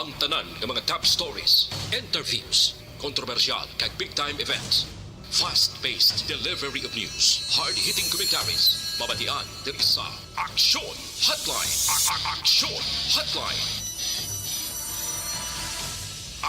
Ang tanan ng mga top stories, interviews, kontrobersyal kag big-time events. Fast-paced delivery of news, hard-hitting commentaries, babatian diri sa Aksyon Hotline. Aksyon Hotline.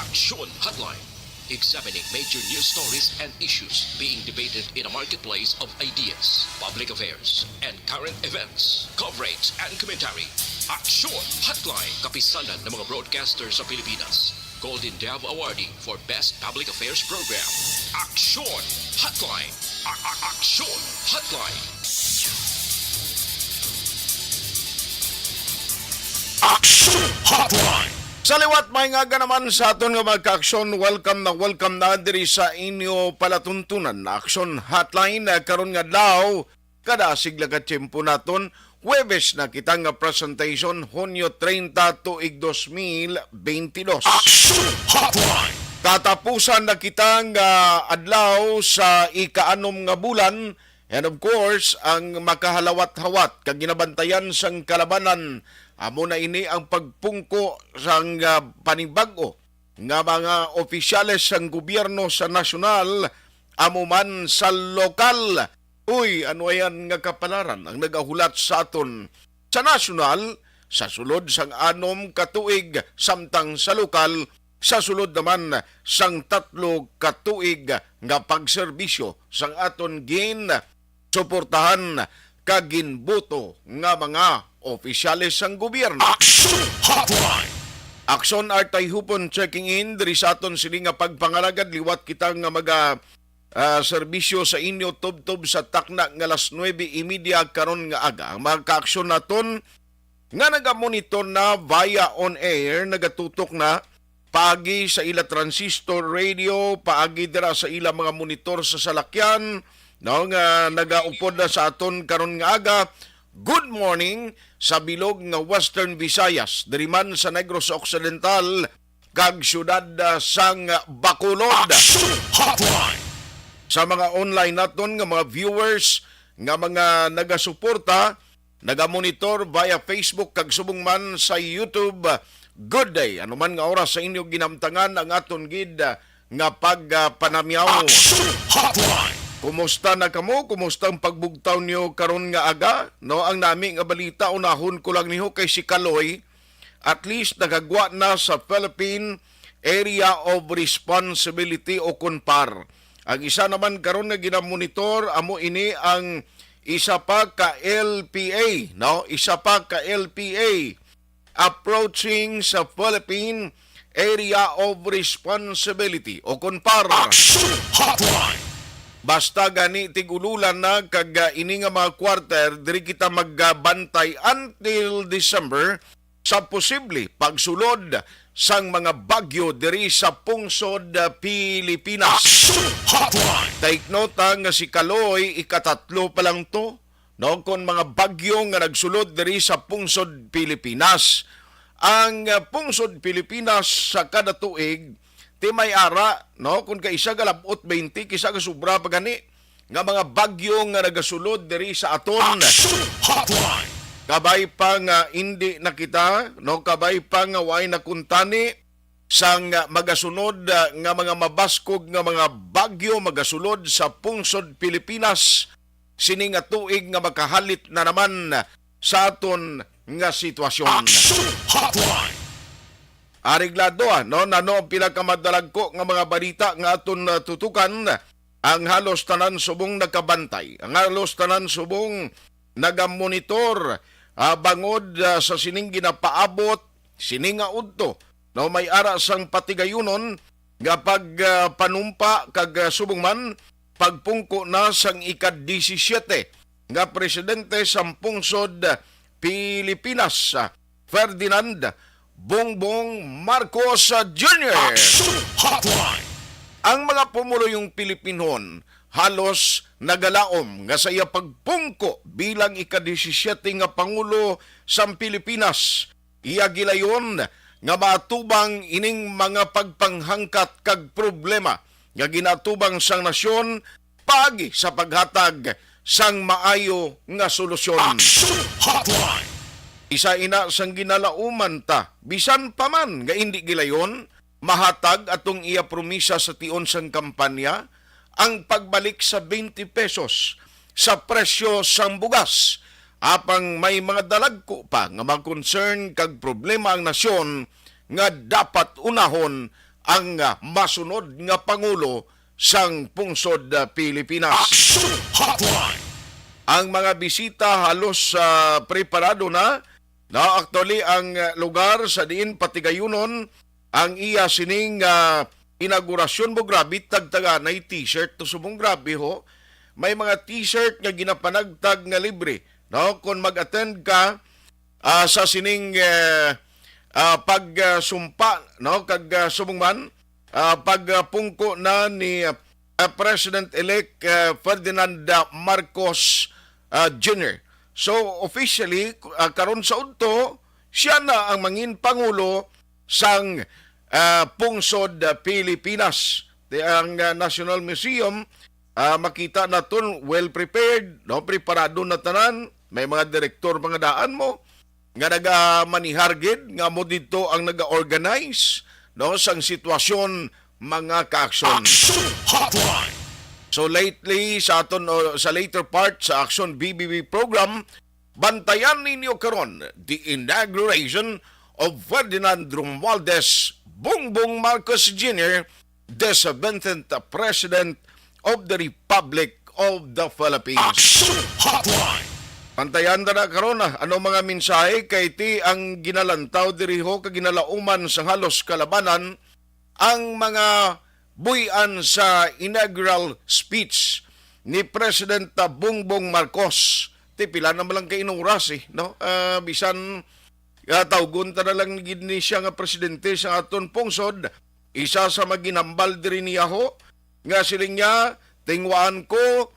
Aksyon Hotline. Examining major news stories and issues being debated in a marketplace of ideas, public affairs, and current events. Coverage and commentary. Aksyon Hotline. Kapisanan ng mga broadcasters sa Pilipinas. Golden Dove Awardee for Best Public Affairs Program. Aksyon Hotline. Aksyon Hotline. Aksyon Hotline. Sa liwat may nga naman sa aton nga magka-aksyon, welcome na diri sa inyo palatuntunan na Aksyon Hotline. Karon nga daw kada sigla ka tiyempo naton Huwebes na kita nga presentation Hunyo 30 tuig 2022. Aksyon Hotline. Katapusan na kita nga adlaw sa ika-anom nga bulan, and of course ang makahalawat-hawat kag ginabantayan sang kalabanan. Amo na ini ang pagpungko sang panibag-o nga mga opisyales sang gobyerno sa nasyonal, amo man sa lokal. Uy, ano yan nga kapalaran ang nagahulat sa aton sa nasyonal sa sulod sang anom katuig, samtang sa lokal sa sulod naman sang 3 katuig nga pagserbisyo sang aton suportahan kaginbuto nga mga opisyales sang gobyerno. Aksyon Hotline. Aksyon artay hupon checking in diri sa aton sini nga pagpangalagad liwat kita nga serbisyo sa inyo tubtob sa takna nga alas 9:30 karon nga aga. Ang mga kaaksyon naton nga nagamonitor na via on air, nagatutok na paagi sa ila transistor radio, paagi dira sa ila mga monitor sa salakyan, no, nga nagaupod na sa aton karon nga aga. Good morning sa bilog nga Western Visayas, diri man sa Negros Occidental kag syudad sang Bacolod. Aksyon Hotline. Sa mga online naton nga mga viewers nga mga nagasuporta, nagamonitor via Facebook kag subong man sa YouTube. Good day. Ano man nga oras sa inyo ginamtangan ang aton gid nga pagpanamyaw. Aksyon Hotline. Kumusta na kamo? Kumusta ang pagbugtaw niyo karon nga aga? No, ang nami nga balita unahon ko lang niyo kay si Kaloy. At least nagagwa na sa Philippine Area of Responsibility o KUNPAR. Ang isa naman karon nga ginamonitor amo ini ang isa pa ka LPA, no? Isa pa ka LPA approaching sa Philippine Area of Responsibility o KUNPAR. Aksyon Hotline. Basta gani tigululan na kag ini nga mga quarter diri kita magbantay until December sa posible pagsulod sang mga bagyo diri sa pungsod Pilipinas. Aksyon Hotline. Take note nga si Kaloy ikatatlo pa lang to, no, kon mga bagyo nga nagsulod diri sa pungsod Pilipinas. Ang pungsod Pilipinas sa kada tuig ti may ara, no, kun ka isa galabot 20 kisa ka sobra pa gani nga mga bagyo nga nagasulod diri sa aton. Aksyon Hotline. Kabay pa nga hindi nakita, no, kabay pa nga way nakuntani sang magasunod nga mga mabaskog nga mga bagyo magasulod sa pungsod Pilipinas sini nga tuig nga makahalit na naman sa aton nga sitwasyon. Aksyon Hotline. Ariglado, no, nano pila ka madalagko nga mga balita nga aton tutukan. Ang halos tanan subong nakabantay, ang halos tanan subong nagamonitor bangod sa sining ginapaabot sining nga udto, no, may ara sang patigayunon nga pagpanumpa kag subong man pagpungko na sang ika-17 nga presidente sang pungsod Pilipinas, Ferdinand Bongbong Marcos Jr. Aksyon Hotline. Ang mga pumulong Pilipinon halos nagalaom nga sa iya pagpungko bilang ika-17 nga Pangulo sa Pilipinas. Iya gilayon nga matubang ining mga pagpanghangkat kag problema nga ginatubang sang nasyon paagi sa paghatag sang maayo nga solusyon. Aksyon Hotline. Isa ina sang ginalauman ta. Bisan pa man nga hindi gilayon, mahatag atong iya promisa sa tion sang kampanya ang pagbalik sa 20 pesos sa presyo sang bugas. Apang may mga dalagko pa nga mag-concern kag problema ang nasyon nga dapat unahon ang masunod nga Pangulo sang pungsod Pilipinas. Action Hotline. Ang mga bisita halos preparado na actually ang lugar sa diin patigayunon ang iya sining inaugurasyon mo grabe tagtaganay t-shirt to subong grabe ho. May mga t-shirt nga ginapanagtag nga libre. No, kung mag-attend ka sa sining pagsumpa no kag subong man pagpungko na ni President-elect Ferdinand Marcos Jr. So officially karon sa udto siya na ang mangin pangulo sang pungsod Pilipinas. Ang National Museum makita naton well prepared, no, preparado na tanan, may mga direktor mga daan mo nga naga-manihargid nga mo dito ang naga-organize no sang sitwasyon mga ka-aksyon. Action Hotline. So lately sa aton sa later part sa Action BBB program, bantayan ninyo karon the inauguration of Ferdinand Romualdez Bongbong Marcos Jr., the 17th President of the Republic of the Philippines. Action Hotline. Bantayan na karon ano mga mensahe kay ti ang ginalantaw diriho kag ginalauman sa halos kalabanan ang mga buyan sa inaugural speech ni President Bongbong Marcos. Ti pila naman lang kay inuras no? Bisan tawgon ta na lang ni siya nga presidente sa aton pungsod, isa sa maginambal diri niya ho nga siling niya tingwaan ko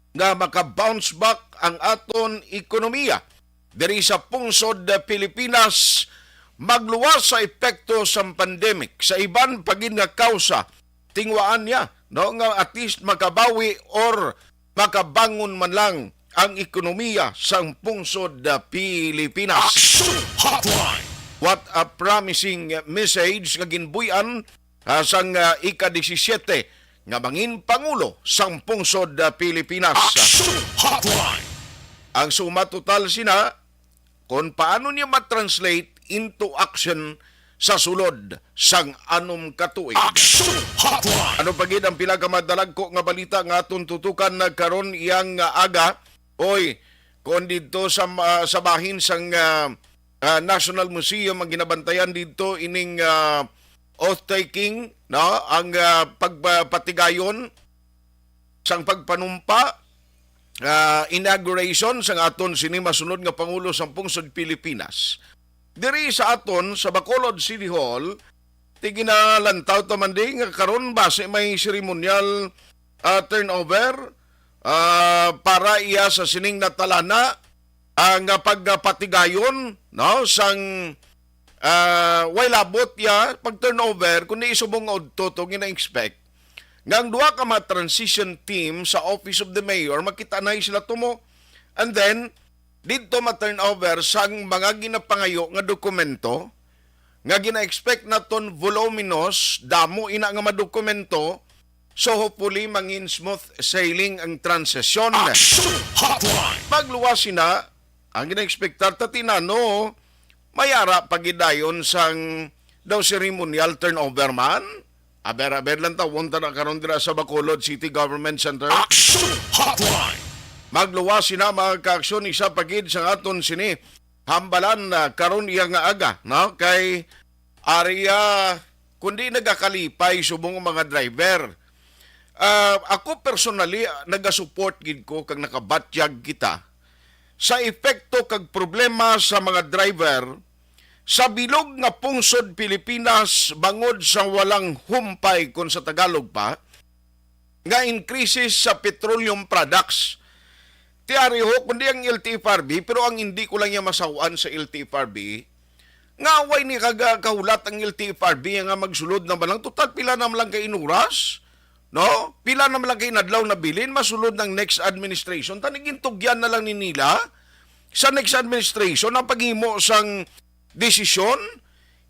nga maka-bounce back ang aton ekonomiya diri sa pungsod Pilipinas magluwas sa epekto sa pandemic sa iban pagin nga kausa tingwaan niya no nga at least makabawi or makabangon man lang ang ekonomiya sang pungsod Pilipinas. Action Hotline. What a promising message nga ginbuyan sang ika-17 nga mangin pangulo sang pungsod Pilipinas. Action Hotline. Ang suma total sina kung paano niya matranslate into action sa sulod sang anom katuig. Action Hotline. Ano pagid ang pila ka madalag ko nga balita nga aton tutukan na karon iyang aga oy kon dito sa bahin sang National Museum ang ginabantayan dito ining oath taking no ang pagpatigayon sang pagpanumpa inauguration sang aton sini masunod nga pangulo sang pungsod Pilipinas. Diri sa aton sa Bacolod City Hall ti ginalantaw ta man di nga karon base may ceremonial turnover para iya sa sining natalana ang pagpatigayon no sang way labot ya pag turnover kundi isubong odto to gina-expect nga ang duha ka mga transition team sa Office of the Mayor makita na sila tumo and then dito ma-turnover sang mga ginapangayo nga dokumento nga gina-expect naton voluminous damo ina nga madokumento. So hopefully mangin smooth sailing ang transition. Action Hotline. Magluwas sina ang gina-expectar tatinano mayara pagidayon sang daw ceremonial turnover man. Aber lang tawon ta na karon dira sa Bacolod City Government Center. Action Hotline. Magluwas sina mga kaaksyon isa pagid sa aton sini hambalan na karon iya nga aga no kay area kundi nagakalipay subong mga driver. Ako personally nagasupport gid ko kag nakabatyag kita sa epekto kag problema sa mga driver sa bilog nga pungsod Pilipinas bangod sa walang humpay kon sa Tagalog pa nga increases sa petroleum products. Tiyari ho kundi ang LTFRB pero ang hindi ko lang niya masawaan sa LTFRB nga way ni kahulat ang LTFRB nga magsulod na balang total pila naman lang kay inuras. No? Pila naman lang kayo nadlaw na bilin, masulod ng next administration. Tanigin tugyan na lang ni nila sa next administration ang paghimo sang desisyon,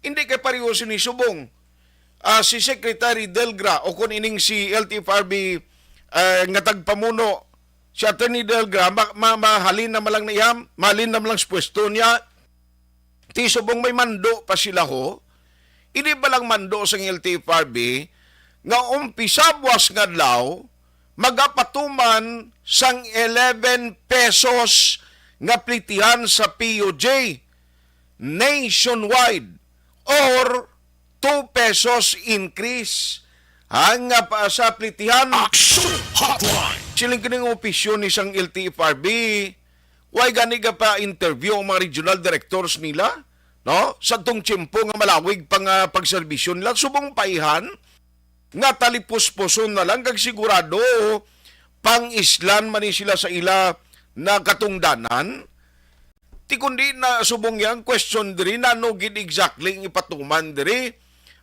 hindi kay pareho si Subong. Si Secretary Delgra o kung ining si LTFRB nga tagpamuno, si Attorney Delgra, mahalin na malang niyam, mahalin na malang sa pwesto niya, ti Subong may mando pa sila ho, hindi ba lang mando sa LTFRB, nga umpisa buwas nga adlaw, magapatuman sang 11 pesos nga plitihan sa PUJ nationwide or 2 pesos increase. Ang sa plitihan, Action Hotline. siling kining opisyon ni sang LTFRB, why gani ka pa interview ang mga regional directors nila? No? Sa tong tiyempo nga malawig pang pagserbisyon nila, subong paihan, nga talipos-puson na lang, kag sigurado, pang-islan man ni sila sa ila na katungdanan, ti kundi na subong yang question diri na no gid exactly ang ipatuman diri.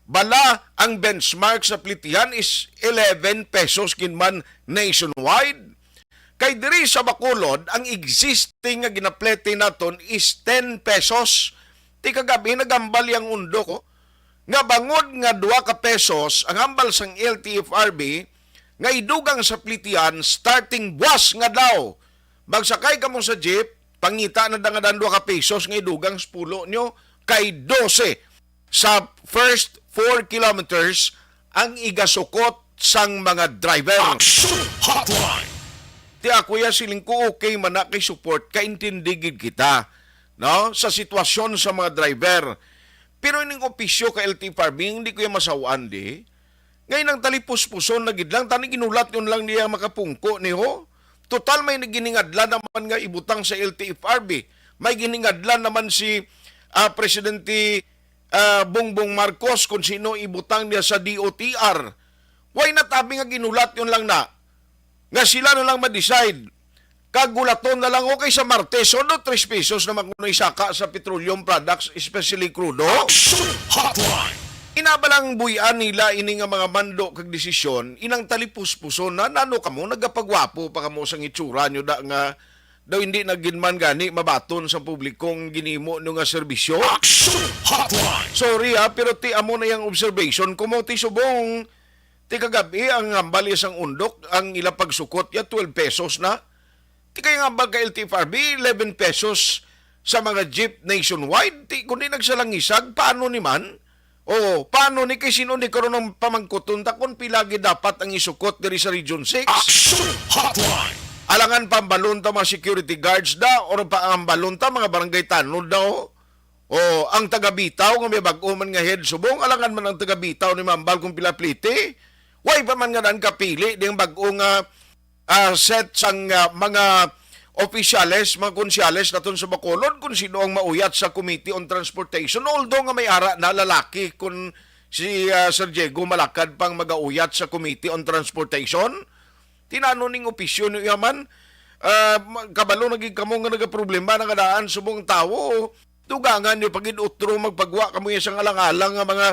Bala, ang benchmark sa plitihan is 11 pesos kinman nationwide. Kay diri sa Bacolod, ang existing nga ginaplete naton is 10 pesos. Ti kagabi nagambal yang undo ko, nga bangod nga 2 ka pesos ang hambal sang LTFRB nga idugang sa plitihan starting buwas nga daw. Magsakay ka mo sa jeep, pangita na dangadan 2 ka pesos nga idugang sa pulo nyo kay 12 sa first 4 kilometers ang igasukot sang mga driver. Action Hotline. Ti ako ya siling ko okay man na kay support, kaintindigid kita, no, sa sitwasyon sa mga driver. Pero ining opisyo ka LTFRB, hindi ko yung masawaan di. Ngayon ang talipos-puson na gidlang, tani ginulat yun lang niya makapungko ni ho. Total may giningadlan naman nga ibutang sa LTFRB. May giningadlan naman si Presidente Bongbong Marcos kung sino ibutang niya sa DOTR. Why natabi nga ginulat yun lang na? Nga sila na lang ma-decide. Kagulaton na lang okay sa Martes, o 3 pesos naman kung isaka sa petroleum products, especially crudo. Action Hotline. Inabalang buyan nila ini nga mga mando kag desisyon, inang talipus-puson na nano kamo, nagapagwapo pa kamo sa itsura nyo da nga daw hindi naginman gani mabaton sa publikong ginimo nyo nga serbisyo. Action Hotline. Sorry pero ti amo na yung observation, kumo ti subong, ti kagabi ang hambal isang undok, ang ila pagsukot ya 12 pesos na. Ti kaya hambal ka LTFRB, 11 pesos sa mga jeep nationwide. Ti kundi nagsalangisag, paano ni man? O, paano ni kay sino ni karon ng pamangkuton ta kung pilagi dapat ang isukot diri sa Region 6? Action Hotline. Alangan pambalon ta mga security guards da or paambalon ta mga barangay tanod daw. O, ang taga-bitaw nga may bag-o man nga head subong, alangan man ang taga-bitaw ni mambal kung pila plite. Way pa man nga dan kapili ding bag-o nga set sang mga opisyales, mga konsyales naton sa Bacolod kung sino ang mauyat sa Committee on Transportation. Although nga may ara na lalaki kung si Sir Diego Malakad pang magauyat sa Committee on Transportation, tinano ning opisyon niyo yaman, kabalo naging kamo nga nagaproblema na kadaan subong tawo, dugangan niyo pagid utro magpagwa kamo isang alang-alang nga mga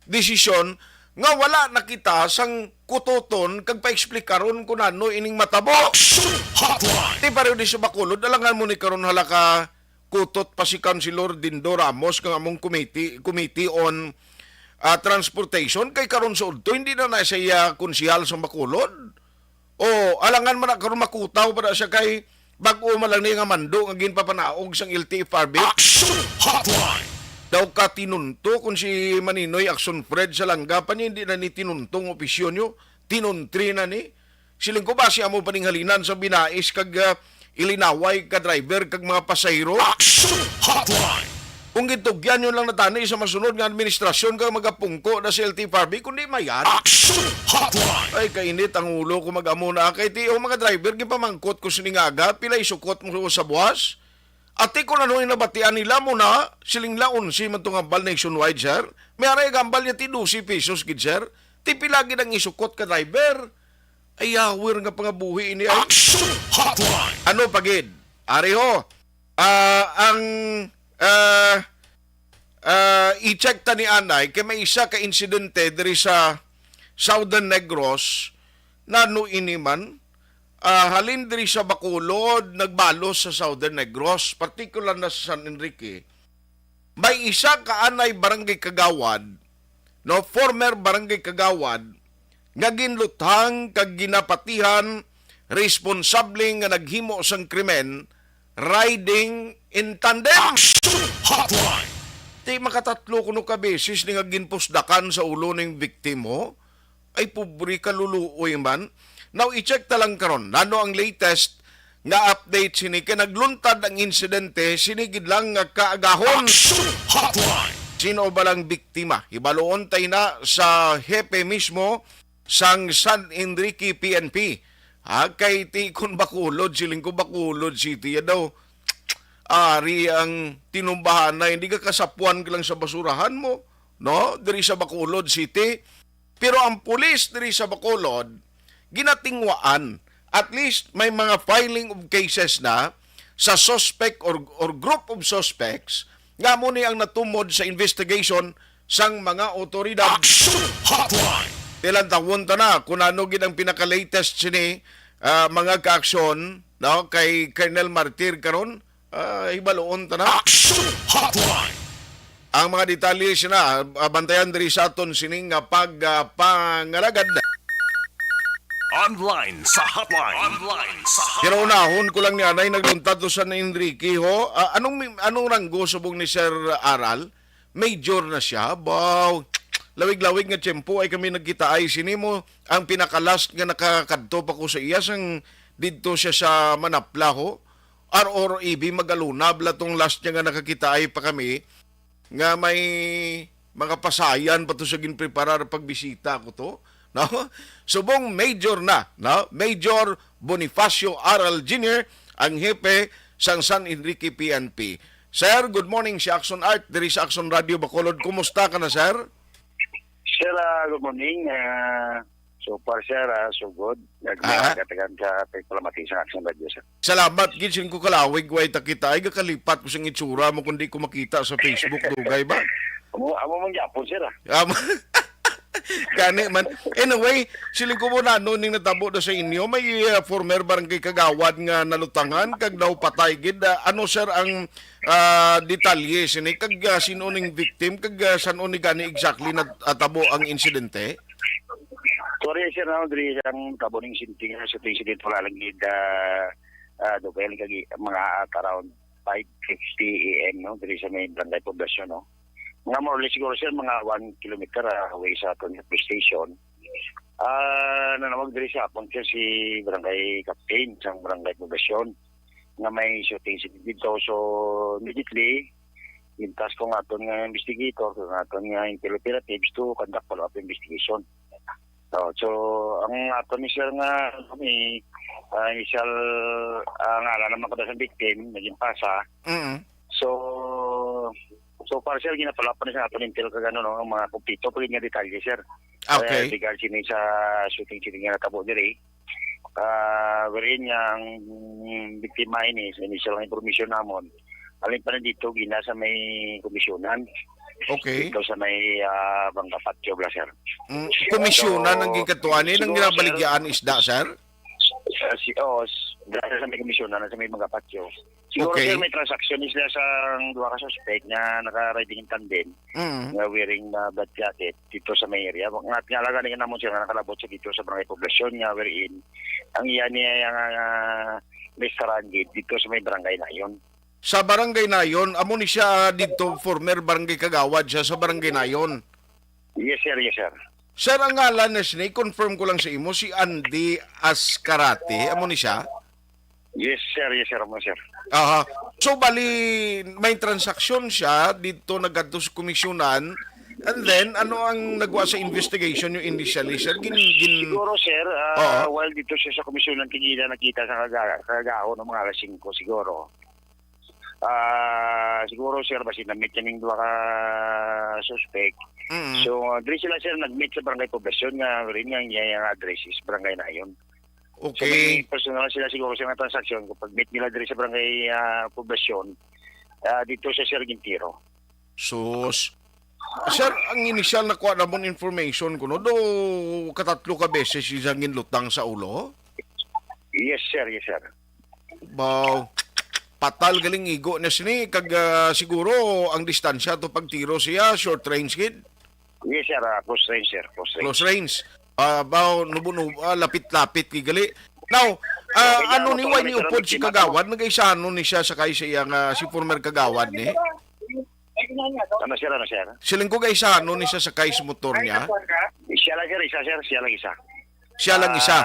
desisyon nga wala nakita sang kutoton kag paexplikaron kung ano ining matabo. Action Hotline. Di pareho di sa Bacolod, alangan mo ni karon halaka kutot pa si Councilor Dindo Ramos kang among committee on transportation kay karon sa udto hindi na siya konsihal sa Bacolod. O alangan man na karon makutaw para siya kay bag-o man lang ni nga mando nga ginpapanaog sang LTFRB. Action Hotline. Daw ka tinunto kung si Maninoy Action Fred sa langgapan niya, hindi na ni tinuntong opisyon nyo, tinuntri na ni. Siling ko ba siya mo paninghalinan sa binais kag ilinaway ka driver kag mga pasahero? Action Hotline. Kung gitugyan nyo lang natani sa masunod nga administrasyon kag magapungko na sa LTFRB, kundi mayan. Action Hotline. Ay, kainit ang ulo ko mag-amuna. Kay ti, mga driver, gipamangkot ko siningaga, pila isukot mo sa buwas. Ati ko na nung inabatian nila mo na, siling laon si man itong hambal nationwide, sir. May aray gambal niya ti 12 pesos, gid, sir. Ti pilagi nang isukot ka driver. Ay, awir nga pangabuhi ini. Ay. Action Hotline. Ano pagid? Ari ho, i-check ta ni Anay, kay may isa ka insidente diri sa Southern Negros, na no ini man, halin diri sa Bacolod, nagbalos sa Southern Negros, particular na sa San Enrique, may isa ka anay barangay kagawad, no, former barangay kagawad, nga ginlutang kag ginapatihan responsable nga naghimo sang krimen riding in tandem. Action Hotline. Di makatatlo kuno ka beses ni nga ginpusdakan sa ulo ng biktimo, ay pobre ka luluoy man. Now, i-check ta lang karon nano ang latest nga update sini kay nagluntad ang insidente sinigid lang nga kaagahon. Action Hotline. Sino ba lang biktima? Ibaloon tay na sa hepe mismo sang San Enrique PNP. Kay Tikon Bacolod, siling ko Bacolod City daw. Ari ang tinumbahan na hindi ka kasapuan ka lang sa basurahan mo, no? Diri sa Bacolod City. Pero ang pulis diri sa Bacolod, ginatingwaan. At least may mga filing of cases na sa suspect or group of suspects nga mo ni ang natumod sa investigation sang mga otoridad. Action Hotline. Ilang taon ta na kung ano gid ang pinaka-latest sini mga ka-aksyon, no, kay Colonel Martir karon, ibaloon ta na. Action Hotline. Ang mga detalye na bantayan diri sa aton sining pangalagad. Online sa hotline. Online sa hotline. Pero unahon ko lang ni Anay nagluntad to sa Enrique ho. Anong ranggo subong ni Sir Aral? Major na siya. Wow. Lawig-lawig nga tiyempo ay kami nagkita ay sinimo ang pinakalast nga nakakadto pa ko sa iya sang didto siya sa Manapla ho. RREB magalunab latong last niya nga nakakita ay pa kami nga may mga pasayan pa to sa ginpreparar pagbisita ko to. No? Subong major na, no? Major Bonifacio Aral Jr. ang hepe sang San Enrique PNP. Sir, good morning si Action Art diri sa Action Radio Bacolod. Kumusta ka na, sir? Sir, good morning. So far, sir, so good. Nagkatagan ka palamati sa Action Radio, sir. Salamat, ginsin ko kalawig, way takita. Ay, kakalipat ko sang itsura mo kundi ko makita sa Facebook, dugay ba? Amo mong Japon, sir, Gani man. Anyway, siling ko muna noon ning natabo na sa inyo, may former barangay kagawad nga nalutangan, kag daw patay gid. Ano sir ang detalye sini? Kag sino ning victim? Kag saan ni gani exactly natabo ang insidente? Sorry, sir, Dri, ang kabuning sinting sa incident wala lang gid dugay lang mga around 5:50 AM, no? Diri sa may barangay poblasyon, no? Mga more or less siguro sir, mga 1 kilometer away sa aton police station. Nanawag diri sa apon si barangay captain sa barangay poblasyon nga may shooting dito. So immediately intas ko nga aton nga investigator, nga aton nga operatives to conduct follow-up investigation. So ang aton ni sir nga kami initial ngalan naman kada sa victim naging pasa. So para sir, ginapalapan na sa aton intel kagano no, ang mga kumpito pag nga detalye sir. Okay. Regard sini sa shooting nga natabo diri. Wherein ang biktima ini sa initial information namon. Alin pa na dito gina sa may komisyonan. Okay. Dito sa may Bangka Patio bla sir. Komisyonan ng gikatuanin ng ginabaligyan isda, sir? Dahil sa may komisyonan sa may Bangka Patio. Siguro Okay. sir, may transaction sila sa duha ka suspect na naka-riding in tandem, nga wearing black jacket dito sa may area. Nga tinalaga nga namon siya nga nakalabot siya dito sa barangay poblasyon nga wherein ang iya niya yung restaurant dito sa may barangay na yun. Sa barangay na yon, amo ni siya dito former barangay kagawad siya sa barangay na yon. Yes sir, yes sir. Sir, ang ngalan na siya, confirm ko lang sa imo, si Andy Ascarate, amo ni siya? Yes sir, sir. Aha. So, bali, may transaksyon siya dito naggadto sa komisyonan. And then, ano ang nagawa sa investigation yung initially, sir? Siguro sir, Oo. while dito siya sa komisyonan, tigila nakita sa kagao ng mga alas 5 siguro. Siguro sir, basi na-meet yan yung duha ka suspect. So, diri sila sir, nag-meet sa barangay poblasyon nga rin nga yung address is barangay na yun. So, Okay. may personal sila siguro sa mga transaksyon. Kapag meet nila diri sa barangay poblasyon, dito sa Sir Gintiro. Sus. Sir, ang initial na kuha namon information ko, no, do katatlo ka beses isang ginlutang sa ulo? Yes, sir. Yes, sir. Baw, patal galing igo na sini kag siguro ang distansya to pagtiro siya short range kid, Yes, sir. Close range, sir. Close range. close range. Baw lapit-lapit kigali. Now, ano ni way ni upod si kagawad nagaisano ni siya sakay siya nga si former kagawad ni. Ano, sir? Ano, sir? Siling ko gaisano ni siya sakay sa motor niya. Siya lang, sir. Isa, sir. Siya lang isa. Siya lang isa.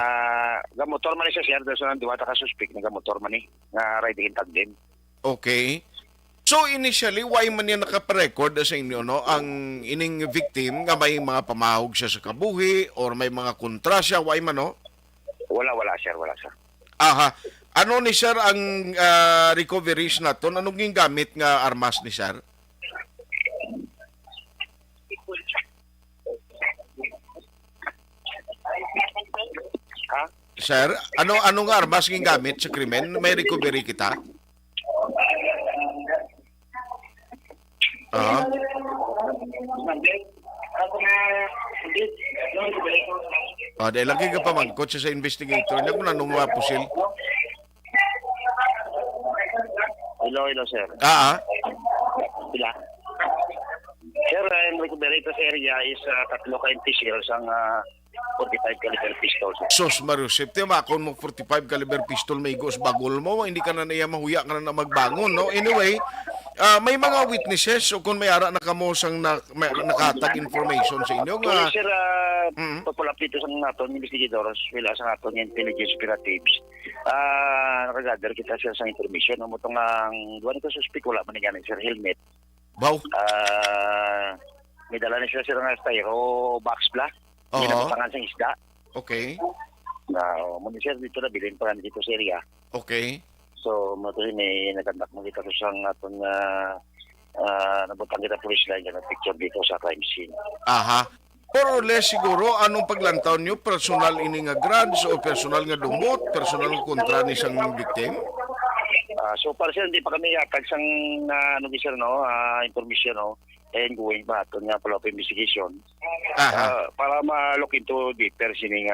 Gamotor man siya, sir. Dahil sa nandiwata ka suspect na gamotor man nga riding in tandem. Okay. So initially, why man yan nakaparecord sa inyo, no? Ang ining victim nga may mga pamahog siya sa kabuhi or may mga kontra siya, why man, no? Wala, sir. Wala, sir. Aha. Ano ni sir ang recoveries na to? Anong yung gamit nga armas ni sir? Ha? Sir, anong armas yung gamit sa krimen? May recovery kita? Aha. Dahil lagi ka pa magkot sa investigator niya kung anong pusil. Hello, sir. Pila? Sir, ang recovery sa area is tatlo ka empty shells ang 45 caliber pistol. Sos Mario, safety makon mo 45 caliber pistol may igos bagol mo, hindi ka na naiya mahuya ka na magbangon, no? Anyway, may mga witnesses o kung may ara na kamo sang nakatag information sa inyo nga. Sir, pagpulap dito sa aton investigators, wala sa aton intelligence operatives. Nakagather kita sir sa information mo tong ang duwan ko suspect wala man ni sir helmet. Wow. May dala na siya sir nga styro box bla. Ginabutangan sa isda. Okay. Muna sir dito na bilhin pa dito sa area. Okay. So, mo to may nagandak mo kita sa aton nabutang kita police line na picture dito sa crime scene. Aha. More or less siguro, anong paglantaw nyo? Personal ini nga grudge o personal nga dumot? Personal nga kontra ni siyang victim? So, para sir, hindi pa kami yatag sang sir, information, no? And going back to nga follow-up investigation. Para ma-look into deeper sining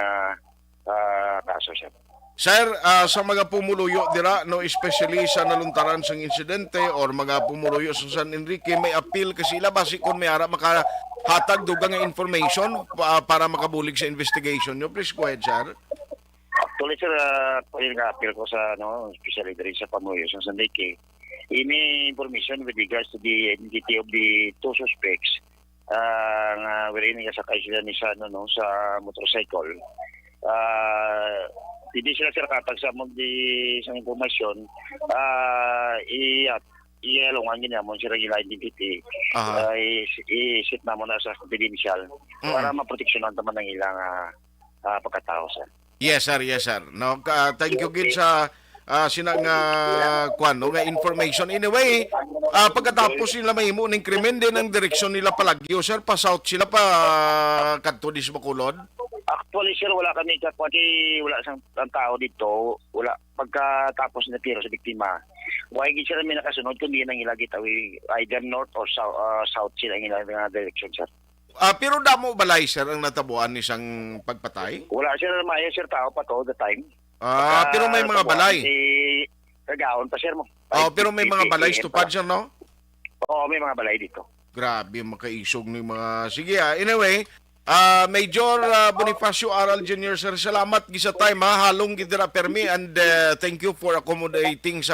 kaso, sir. Sir, sa mga pumuluyo dira, no, especially sa naluntaran sang insidente or mga pumuluyo sa San Enrique, may appeal kasi sila basi kung may ara makahatag dugang nga information para makabulig sa investigation nyo. Please go ahead, sir. Actually, sir, pwede nga appeal ko sa, especially diri sa pamuluyo sa San Enrique. Any information with regards to the identity of the two suspects wherein sakay sila ni sa motorcycle. Hindi sila sir katag sa isang informasyon i-alungan niya mo sila yung identity i-sit na mo na sa confidential para maproteksyonan naman ng ilang pagkatao sir. Yes sir, yes sir. No, thank you gid sa sinang nga information. Anyway, pagkatapos nila mahimo ning krimen din ang direksyon nila palagyo sir, pa south sila pa kadto dis Bacolod. Actually, sir, wala kami kasi wala sang tao dito. Wala pagkatapos na tiro sa biktima. Why gid sila may nakasunod kundi nang ilagi tawi either north or south sila ang ilang direction, sir. Pero damo balay sir ang natabuan ni sang pagpatay? Wala sir, maya sir tao pa to the time. Pero may mga balay. Kagaon pa sir mo. Pero may mga balay stupad sir, no? Oo, may mga balay dito. Grabe makaisog ng mga sige anyway. Major Bonifacio Aral Jr. sir, salamat gisa time halong gidira permi and thank you for accommodating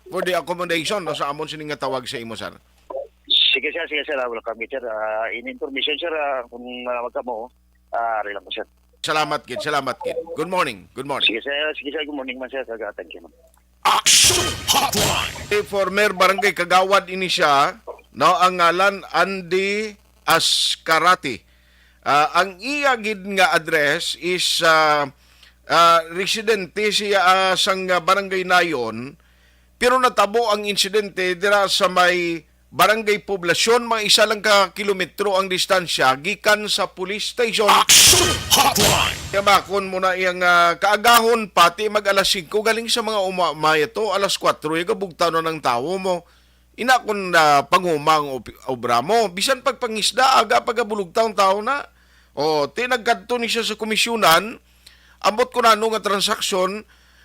for the accommodation no, sa amon sining nga tawag sa imo sir. Sige sir, welcome sir. In information sir kung manawag ka mo, lang po sir. Salamat kid. Good morning. Sige sir, good morning man sir. Thank you. Action Hotline. Former barangay Kagawad ini siya, no, ang ngalan Andy Ascarati. Ang iya gid nga address is residente siya sang barangay nayon, pero natabo ang insidente dira sa may barangay poblasyon, mga isa lang ka kilometro ang distansya gikan sa police station. Action Hotline. Kaya bakon mo na iyang kaagahon pati mag alas 5 galing sa mga umamaya to alas 4 gabugtaw na ng tao mo. Ina kun pangumang obra mo bisan pagpangisda aga pagabulog taong tao na. O tinagkadto ni siya sa komisyonan, ambot ko na nga transaksyon,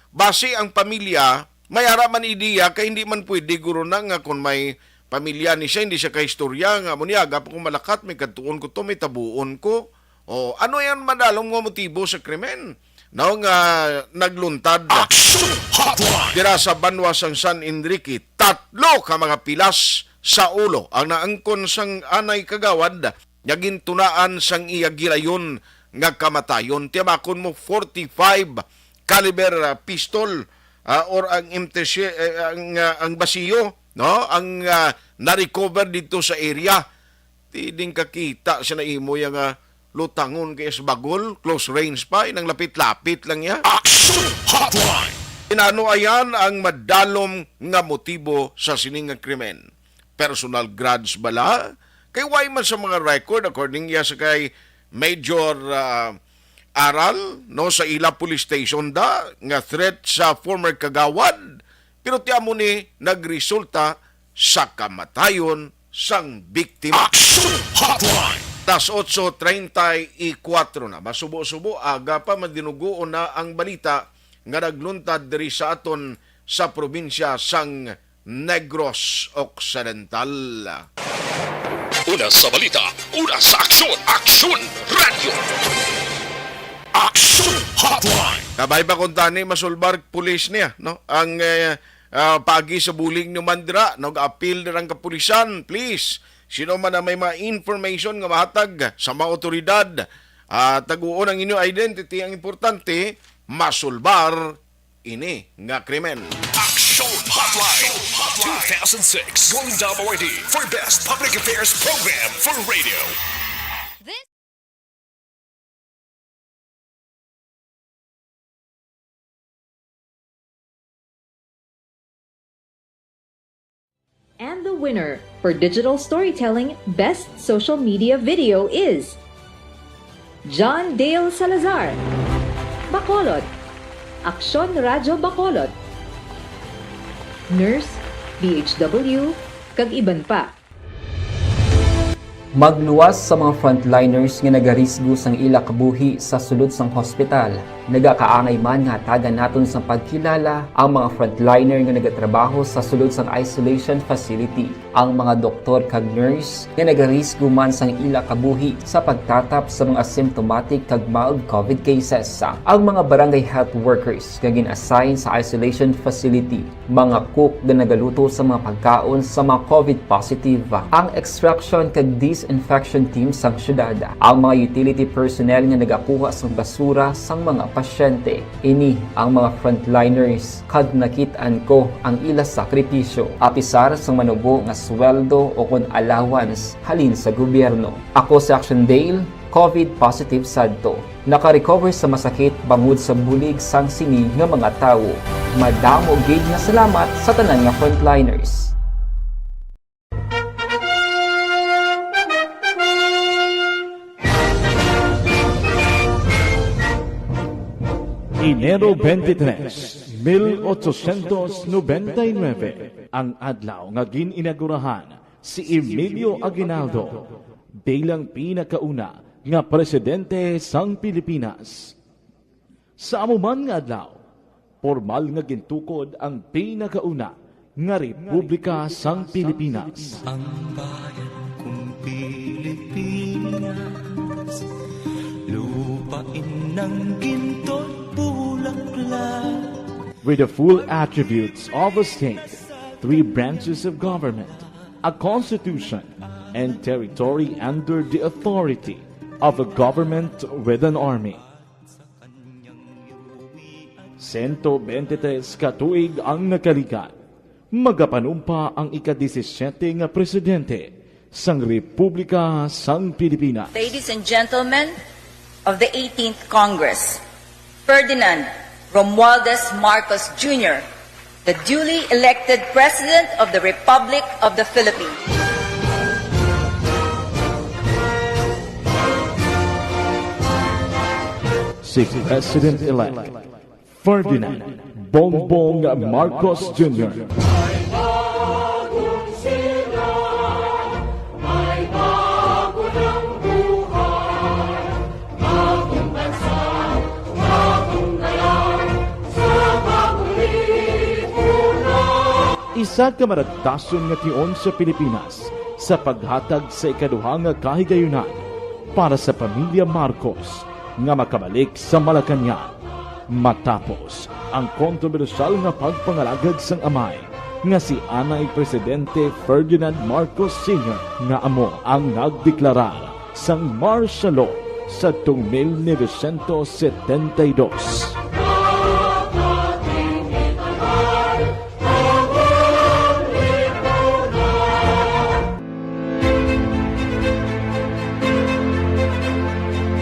base ang pamilya, may araman ideya kay hindi man pwede guro na nga kung may pamilya ni siya, hindi siya kahistorya nga mo niya, agap ko malakat, may katuon ko to, may tabuon ko. O ano yan madalong nga motibo sa krimen? Now nga nagluntad Action Hotline. dira sa Banwas ang San Enrique, 3 ka mga pilas sa ulo ang naangkon sang anay kagawad, naging tunaan sang iya gilayon nga kamatayon. Tiyamakon mo 45 caliber pistol or ang ang basiyo, no, ang na-recover dito sa area. Tiding kakita siya na imo yung lutangon kay Esbagol, close range pa, inang lapit-lapit lang ya. Action Hotline. Inano ayan ang madalom nga motibo sa sining nga krimen. Personal grudge bala? Kay why man sa mga record according ya sa kay Major Aral no sa ila police station da nga threat sa former kagawad, pero tiyan mo ni nagresulta sa kamatayon sang biktima. Action Hotline. Tas 8:34 na. Masubo-subo, aga pa madinuguon na ang balita nga nagluntad diri sa aton sa probinsya sang Negros Occidental. Una sa balita, una sa aksyon, Aksyon Radio. Action Hotline. Kabay ba kung tani masulbar pulis niya, no? Ang pagi sa buling ni Mandra, nag-appeal na ng kapulisan, please. Sino man na may mga information nga mahatag sa mga otoridad, taguon ang inyong identity, ang importante, masulbar ini nga krimen. Action Hotline. 2006 Golden Dome Award for Best Public Affairs Program for Radio. And the winner for Digital Storytelling Best Social Media Video is John Dale Salazar, Bacolod, Aksyon Radyo Bacolod, Nurse, BHW, kag iban pa. Magluwas sa mga frontliners nga nagarisgo sang ila kabuhi sa sulod sang hospital. Nagakaangay man nga tagan naton sa pagkilala ang mga frontliner nga nagatrabaho sa sulod sang isolation facility. Ang mga doktor kag nurse nga nagarisgo man sang ila kabuhi sa pagtatap sa mga asymptomatic kag mild COVID cases. Ang mga barangay health workers nga gin-assign sa isolation facility, mga cook nga nagaluto sa mga pagkaon sa mga COVID positive, ang extraction kag disinfection team sang syudad, ang mga utility personnel nga nagakuha sang basura sang mga pasyente. Ini ang mga frontliners kag nakit-an ko ang ila sakripisyo apisar sang manubo nga sweldo o kun allowance halin sa gobyerno. Ako si Action Dale, COVID positive sadto. Naka-recover sa masakit bangod sa bulig sang sini nga mga tawo. Madamo gid nga salamat sa tanan nga frontliners. Enero 23, 1899, ang adlaw nga gininagurahan si Emilio Aguinaldo bilang pinakauna nga presidente sang Pilipinas. Sa amuman nga adlaw, formal nga gintukod ang pinakauna nga Republika sang Pilipinas. Ang bayan kong Pilipinas, lupain ng ginto't bulaklak. With the full attributes of a state, 3 branches of government, a constitution, and territory under the authority of a government with an army. 123 katuig ang nakalikan, magapanumpa ang ika-17 nga presidente sang Republika sang Pilipinas. Ladies and gentlemen of the 18th Congress, Ferdinand Romualdez Marcos Jr., the duly elected President of the Republic of the Philippines. Si President-elect Ferdinand Bongbong Marcos Jr. isa ka maragtason nga tion sa Pilipinas sa paghatag sa ikaduhang nga kahigayunan para sa pamilya Marcos nga makabalik sa Malacañang matapos ang kontrobersyal nga pagpangalagad sang amay nga si Anay Presidente Ferdinand Marcos Sr. nga amo ang nagdeklarar sang martial law sa 1972.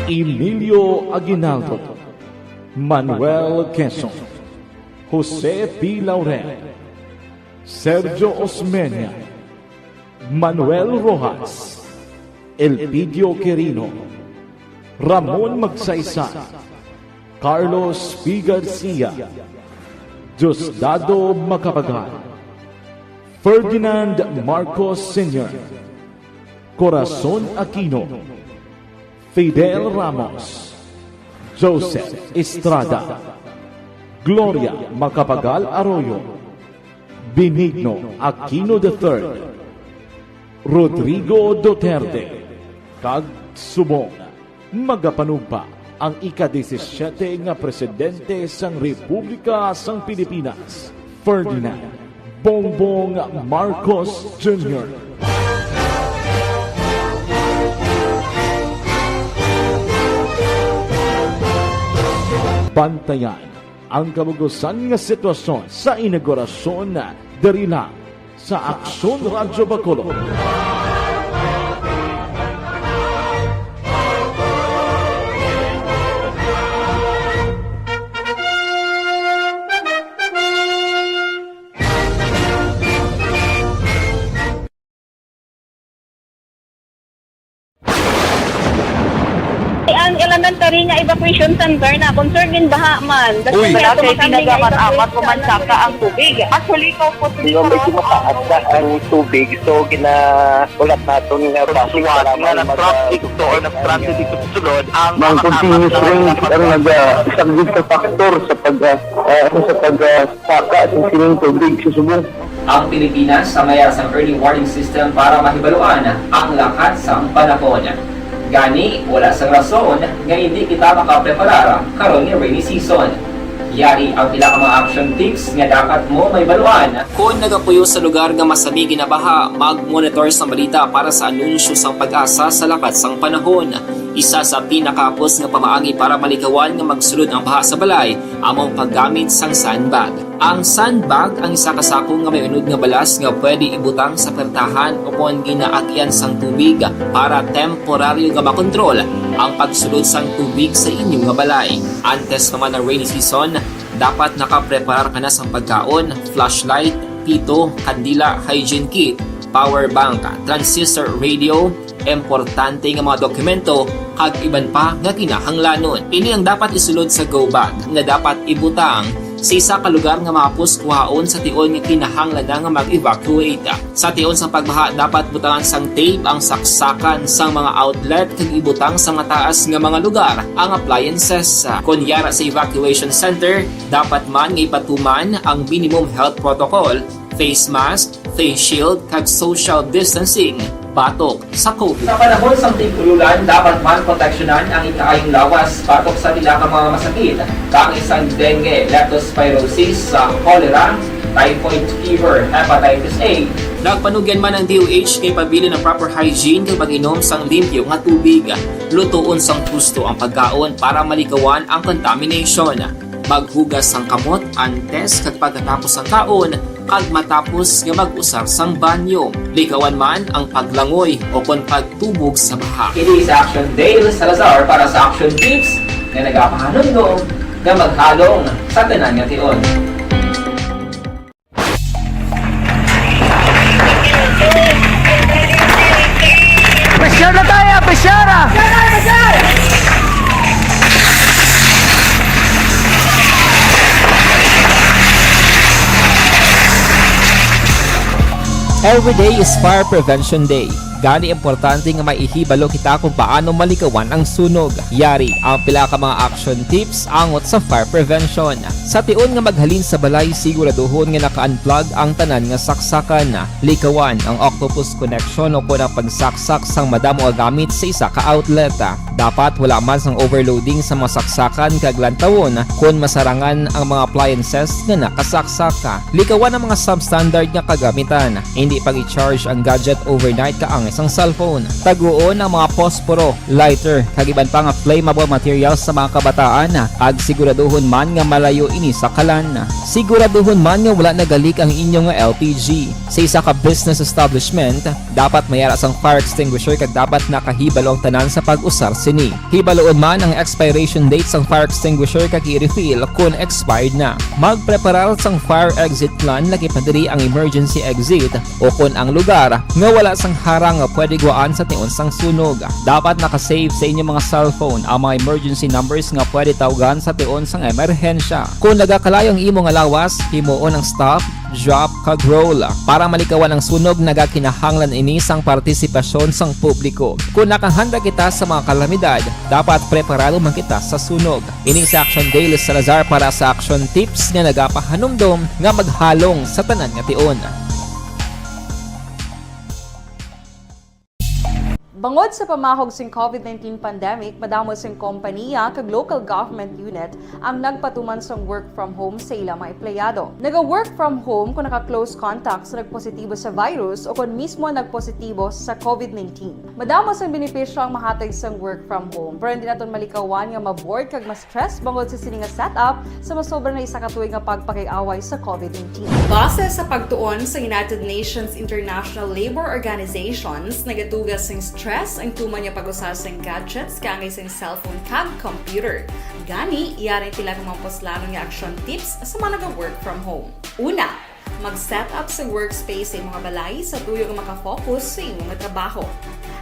Emilio Aguinaldo, Manuel Quezon, Jose P. Laurel, Sergio Osmeña, Manuel Rojas, Elpidio Quirino, Ramon Magsaysay, Carlos P. Garcia, Diosdado Macapagal, Ferdinand Marcos Sr., Corazon Aquino, Fidel Ramos, Joseph Estrada, Gloria Macapagal Arroyo, Benigno Aquino III, Rodrigo Duterte, kag subong magapanugpa ang ika-17 nga presidente sang Republika sang Pilipinas, Ferdinand Bongbong Marcos Jr. Bantayan ang kabugusan nga sitwasyon sa inaugurasyon na dari lang sa Aksyon Radyo Bacolod. Ang elementary nga evacuation center na concern din baha man. Uy. Kaya Pinagamat-amat pumansaka ang tubig. Actually, ko po Medyo mataas na ang tubig. So, ulat natin nga pasuwat nga nag-traffic to or nag-traffic dito sa sulod ang Mang continuous rain ang isang dito factor sa pagsaka at sining tubig sa subong. Ang Pilipinas sa mayroon sa early warning system para mahibaluan ang lakas ng panahon. Gani, wala sang rason nga hindi kita makapreparar karon ni rainy season. Yari ang pila ka mga action tips nga dapat mo may baluan. Kung nagapuyo sa lugar nga masabi ginabaha, mag-monitor sa balita para sa anunsyo sang pag-asa sa lakas sang panahon. Isa sa pinakapos nga pamaagi para malikawan nga magsulod ang baha sa balay, among paggamit sang sandbag. Ang sandbag ang isa ka sako nga may unod nga balas nga pwede ibutang sa pertahan upon ginaagyan sang tubig para temporaryo nga makontrol ang pagsulod sang tubig sa inyong nga balay. Antes naman ng rainy season, dapat nakapreparar ka na sang pagkaon, flashlight, pito, kandila, hygiene kit, power bank, transistor radio, importante nga mga dokumento kag iban pa nga kinahanglanon. Ini ang dapat isulod sa go bag nga dapat ibutang sa isa ka lugar nga mapus kuhaon sa tion nga kinahanglan nga mag-evacuate. Sa tion sa pagbaha dapat butangan sang tape ang saksakan sang mga outlet kag ibutang sa mataas nga mga lugar ang appliances. Kunyara sa evacuation center, dapat man nga ipatuman ang minimum health protocol, face mask, face shield kag social distancing batok sa COVID. Sa panahon sa tigululan, dapat man proteksyonan ang ikaayong lawas batok sa pila ka mga masakit. Kang isang dengue, leptospirosis, cholera, typhoid fever, hepatitis A. Nagpanugyan man ang DOH kay pabili ng proper hygiene kay pag-inom sang limpyo nga tubig. Lutuon sang gusto ang pagkaon para malikawan ang contamination. Maghugas sang kamot antes kag pagkatapos ang kaon kag matapos nga mag-usar sang banyo. Likawan man ang paglangoy o kon pagtubog sa baha. Kini sa Action Dale Salazar para sa Action Tips nga nagapahanundong nga maghalong sa tanan nga tion. Pressure na tayo! Pressure! Every day is Fire Prevention Day. Gani importante nga maihibalo kita kung paano malikawan ang sunog. Yari ang pila ka mga action tips angot sa fire prevention. Sa tion nga maghalin sa balay, siguraduhon nga naka-unplug ang tanan nga saksakan. Likawan ang octopus connection o kung ang pagsaksak sang madamo nga gamit sa isa ka outlet. Dapat wala man sang overloading sa mga saksakan kag lantawon kung masarangan ang mga appliances nga nakasaksaka. Likawan ang mga substandard nga kagamitan. Hindi pag i-charge ang gadget overnight kaang isang cellphone. Taguon ang mga posporo, lighter, kag iban pa nga flammable materials sa mga kabataan. Ag siguraduhon man nga malayo ini sa kalan. Siguraduhon man nga wala nagalik ang inyong nga LPG. Sa isa ka business establishment, dapat mayara sang fire extinguisher kag dapat nakahibalo ang tanan sa pag-usar sini. Hibaloon man ang expiration date sang fire extinguisher kag i-refill kung expired na. Magpreparar sang fire exit plan lagi pa diri ang emergency exit o kung ang lugar nga wala sang harang nga pwede guaan sa tion sang sunog. Dapat nakasave sa inyong mga cellphone ang mga emergency numbers nga pwede tawagan sa tion sang emerhensya. Kung nagakalayo ang imong alawas, himuon ang stop, drop, kag roll. Para malikawan ang sunog, nagakinahanglan ini sang partisipasyon sang publiko. Kung nakahanda kita sa mga kalamidad, dapat preparado man kita sa sunog. Ini sa Action Daily Salazar para sa action tips nga nagapahanumdom nga maghalong sa tanan nga tion. Bangod sa pamahog sing COVID-19 pandemic, madamo sing kompanya kag local government unit ang nagpatuman sang work from home sa ilang mga empleyado. Naga-work from home kung naka-close contact sa nagpositibo sa virus o kung mismo nagpositibo sa COVID-19. Madamo sang benepisyo ang mahatag sang work from home, pero hindi naton malikawan nga ma-bored kag ma-stress bangod sa sini nga setup sa masobra na isa ka tuig nga pagpakiaway sa COVID-19. Base sa pagtuon sa United Nations International Labour Organizations, nagatugas sing stress ang tuman niya pag-usar sa gadgets kaangay sa cellphone kag computer. Gani, iyaring pila ng mga poslanong nga action tips sa mga nag-work from home. Una, mag-set up sa workspace sa mga balay sa tuyo nga makafocus sa inyong trabaho.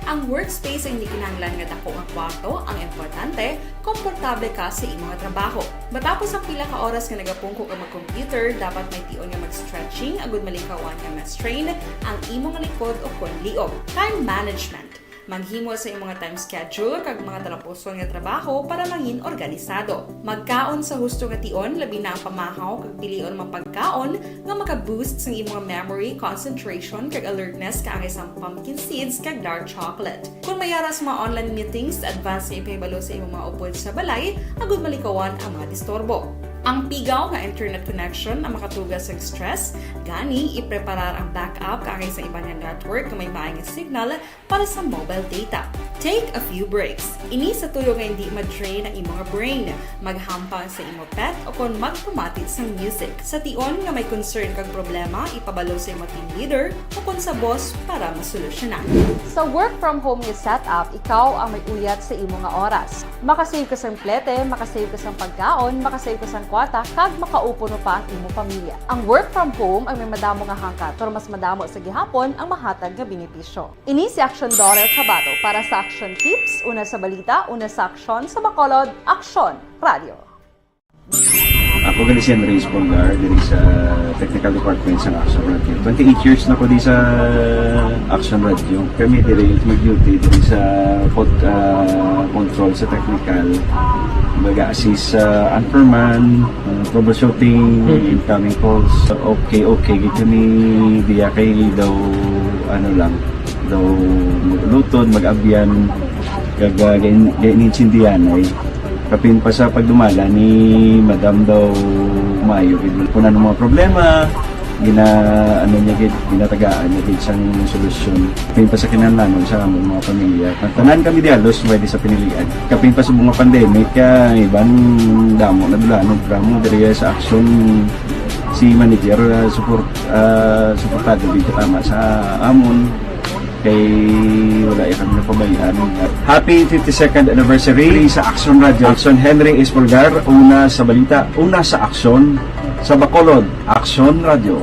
Ang workspace ay hindi kinahanglan nga dako nga kwarto, ang importante, komportable ka sa imong trabaho. Matapos ang pila ka oras nga nagapungko ka mag-computer, dapat may tion nga mag-stretching agud malikawan nga ma-strain ang imong likod o kon liog. Time management. Maghimo sa imong time schedule kag mga talapuson nga trabaho para mangin organisado. Magkaon sa husto nga tion, labi na ang pamahaw kag pilion mapagkaon nga maka-boost sa imong memory, concentration kag alertness kaangay sa pumpkin seeds kag dark chocolate. Kung mayara sa mga online meetings, advance na ipahibalo sa imong mga upod sa balay, agud malikawan ang mga disturbo. Ang pigaw nga internet connection ang makatugas sa stress, gani ipreparar ang backup kaangay sa ibang network nga may maayong signal para sa mobile data. Take a few breaks. Ini sa tuyo nga hindi ma-drain ang imong brain, maghampang sa imong pet o kon magpamatit sa music. Sa tion nga may concern kag problema, ipabalo sa imong team leader o kon sa boss para masolusyonan. Sa work from home nga setup, ikaw ang may uyat sa imong nga oras. Makasave ka sa plete, makasave ka sa pagkaon, makasave ka sa kwata, kag makaupo no pa ang imong pamilya. Ang work from home ay may madamo nga hangkat, pero mas madamo sa gihapon ang mahatag nga benepisyo. Ini si Action Dorel Cabato para sa Action Tips, una sa balita, una sa aksyon, sa Bacolod, Action Radio. Ako gali si Andres Polgar, diri sa Technical Department sa Action Radio. 28 years na ko di sa Action Radio. Kami diri mag-duty diri sa control sa technical. Mag-assist sa anchorman, troubleshooting, incoming calls. Okay, gitu ni diya kay daw daw maglutod, mag-abyan, ganinsindihan ay kapin pa sa pagdumala ni Madam daw Mayo. Kung ano mga problema, ginatagaan niya isang solusyon. Kapin pa sa kinalaman sa among mga pamilya. Tanan kami dialos, pwede sa pinilian. Kapin pa sa mga pandemic, ibang damo na dulanog dramo diri sa action si manager suportado dito tama sa amon kay wala kami napabayaan. Happy 52nd anniversary sa Action Radio. Action Henry Espolgar, una sa balita, una sa aksyon sa Bacolod, Action Radio.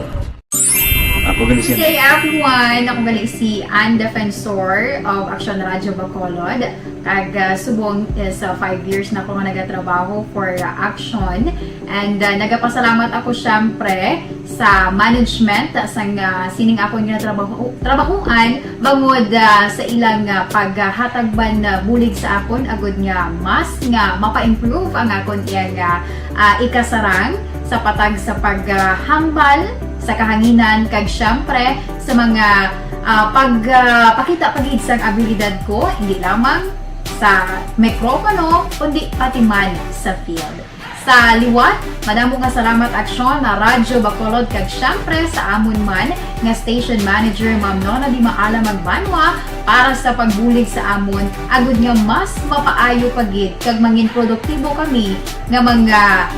Ako gali si everyone, ako gali si Ann Defensor of Action Radio Bacolod. Kag subong is 5 years na ako nga nagatrabaho for Action. And nagapasalamat ako syempre sa sa management sang sining akong trabahuan bangod sa ilang paghatagban bulig sa akon agud nga mas nga mapa-improve ang akon iyang ikasarang sa patag sa paghambal sa kahanginan kag syempre sa mga pagpakita pagid sang abilidad ko hindi lamang sa mikropono kundi pati man sa field. Sa liwat, madamo nga salamat aksyon na Radyo Bacolod kag syempre sa amon man nga station manager Ma'am Nona Di Maala Magbanwa para sa pagbulig sa amon agud nga mas mapaayo pagid kag mangin produktibo kami nga mga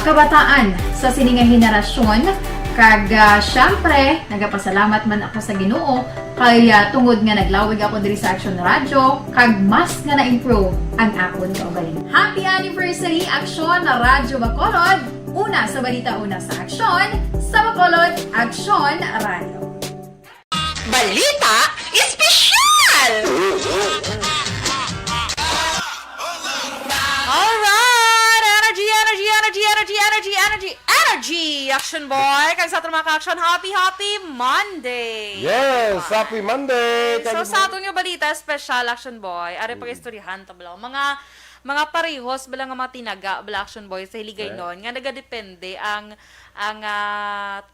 kabataan sa sining nga henerasyon kag syempre nagapasalamat man ako sa Ginoo kay tungod nga naglawig ako diri sa Action Radio kag mas nga na-improve ang akon kaugalingon. Happy anniversary Action na Radyo Bacolod! Una sa balita, una sa aksyon, sa Bacolod Action Radio. Balita Espesyal! Alright! Energy! Action boy! Kag sa aton mga ka-action, happy Monday! Yes! Happy Monday! So sa aton yung balita, special action boy, are pag-istoryahan tabla. Mga parehos bala nga mga tinaga bala action boy sa hiligay nun nga nagadepende ang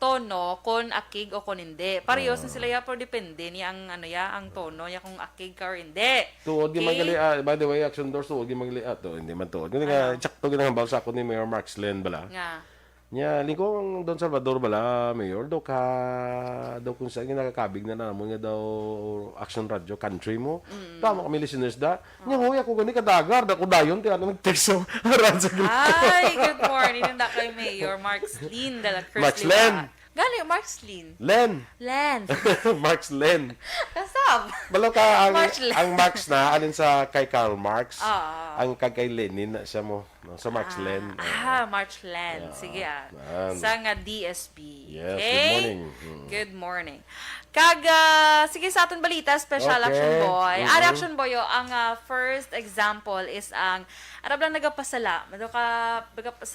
tono kon akig o kon hindi. Parehos na sila ya pero depende ni ang ang tono niya kung akig ka or hindi. Tuod gyud magliat. By the way, action doors tuod gyud magliat to. Hindi man tuod. Kundi nga tsakto gyud ang balsa ko ni Mayor Mark Slen bala. Nga. Nya lingkong Don Salvador bala mayor daw kung saan nakakabig na namon nga daw Action Radio country mo. Tama kami listeners da. Nya hoy ako gani kadagar da ko dayon ti ano nag-text so aran sa grupo. Hi, good morning nanda kay Mayor Mark Slen dala Max Len. Gali Mark Slen. Len. Marx Len. Kasab. Balo ka ang Marx na alin sa kay Karl Marx. Ang kay Lenin na siya mo. No? Sa Marx Len. Marx Len. Sige sa nga DSP. Yes, okay? good morning. Good morning. Kag, sige sa aton balita, special action boy. Ari action boy, ang first example is ang, arab lang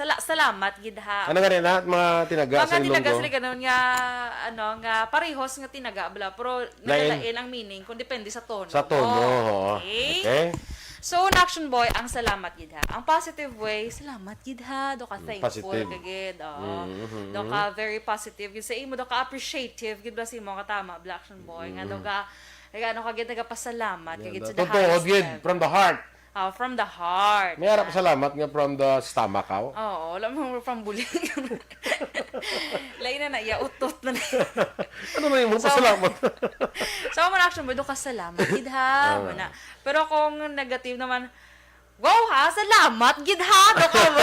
salamat, gidha. Ano nga rin lahat mga tinaga sa Ilonggo? Mga tinaga sila ganun nga parehos nga tinaga, bala, pero nagalain ang meaning kung depende sa tono. Sa tono, okay. So, an action boy, ang salamat gid ha. Ang positive way, salamat gid ha. Do ka thankful kagid. Do ka very positive. Gid sa imo, do ka appreciative. Gid ba si mo katama, black action boy. Nga do ka, ano kagid nagapasalamat. Kagid sa the highest level. From the heart. From the heart. May harap salamat nga from the stomach, how? Oo, alam mo from buling. Lain na iya utot na. Ano na yung pasalamat? So, man action boy, do ka salamat gid ha. Pero kung negative naman, wow ha, salamat gid ha. Do ka mo.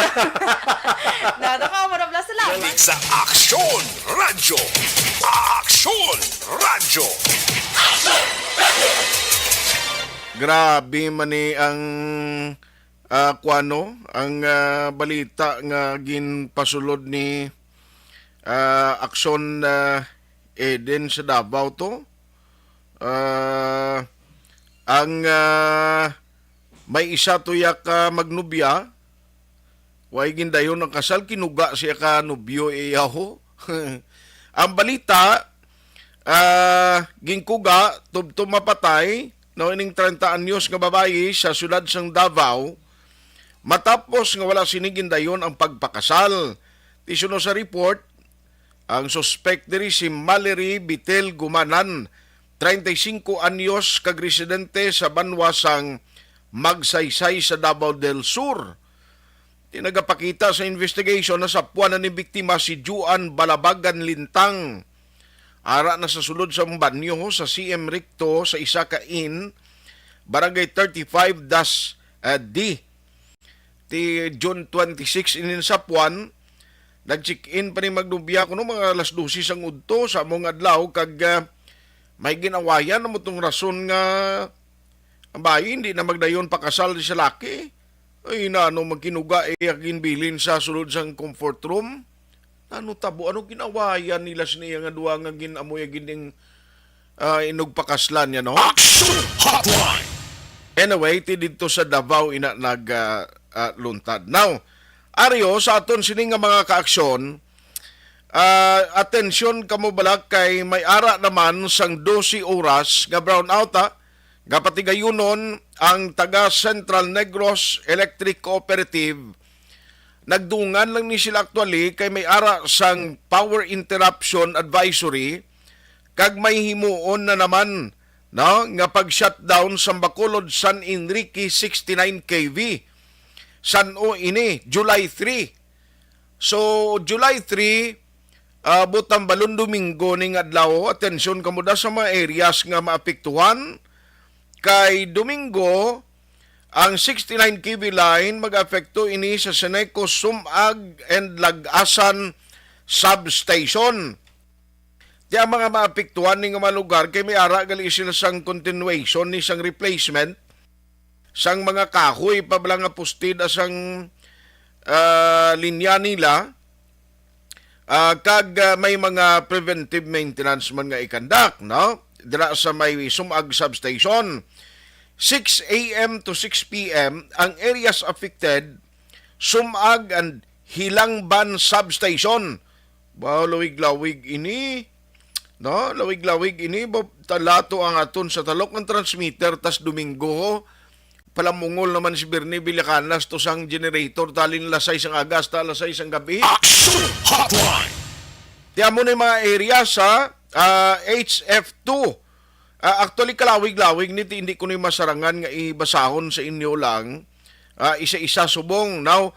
Do ka mo na salamat. Balik sa Action Radio. Action Radio. Grabe man ni ang balita nga ginpasulod ni Aksyon Eden sa Davao to. Ang may isa to ka magnubya, way gindayon ang kasal, kinuga siya ka nubyo iyaho. Ang balita, ginkuga, tubto mapatay, no ining 30 anyos nga babayi sa siyudad sang Davao, matapos nga wala sinigindayon ang pagpakasal. Tisuno sa report, ang suspect diri si Mallory Bitel Gumanan, 35 anyos kag residente sa Banwasang Magsaysay sa Davao del Sur. Tinagapakita sa investigation na sapuan na ni biktima si Juan Balabagan Lintang. Ara na sa sulod sa banyo sa CM Ricto sa isa ka inn, Barangay 35-D. Ti June 26 inin sapuan, nag-check-in pa ni magnubya ko no mga alas 12 sang udto sa among adlaw kag may ginawayan na mo tong rason nga ang bayi hindi na magdayon pakasal sa laki. Ay na ano magkinuga ginbilin sa sulod sang comfort room. Ano tabo, ano ginawayan nila niya nga duwa nga ginamoy gining inugpakaslan niya, no? Action Hotline! Anyway, dito sa Davao ina nagluntad. Now, Aryo, sa aton sining nga mga kaaksyon, atensyon kamo balak kay may ara naman sang 12 oras nga brownout nga patigayunon ang taga Central Negros Electric Cooperative. Nagdungan lang ni sila actually kay may ara sang power interruption advisory kag may himuon na naman no nga pag-shutdown sa Bacolod San Enrique 69 kV. San-o ini July 3. So July 3 butang balon Domingo ning adlaw, atensyon kamo da sa mga areas nga maapektuhan. Kay Domingo ang 69 kV line mag-apekto ini sa Seneco Sumag and Lagasan substation. Di ang mga maapektuhan ni nga mga lugar kay may ara gali sila sang continuation ni sang replacement sang mga kahoy pa bala nga pustid asang linya nila kag may mga preventive maintenance man nga ikandak no dira sa may Sumag substation. 6 a.m. to 6 p.m. ang areas affected Sumag and Hilangban substation. Wow, lawig-lawig ini. No, lawig-lawig ini talato ang aton sa talok ng transmitter tas Domingo palamungol naman si Bernie Villacanas to sang generator talin lasay sang agas ta lasay sang gabi. Action Hotline. Tiyan mo na yung mga area sa HF2. Actually kalawig-lawig niti hindi ko ni masarangan nga ibasahon sa inyo lang. Isa-isa subong. Now,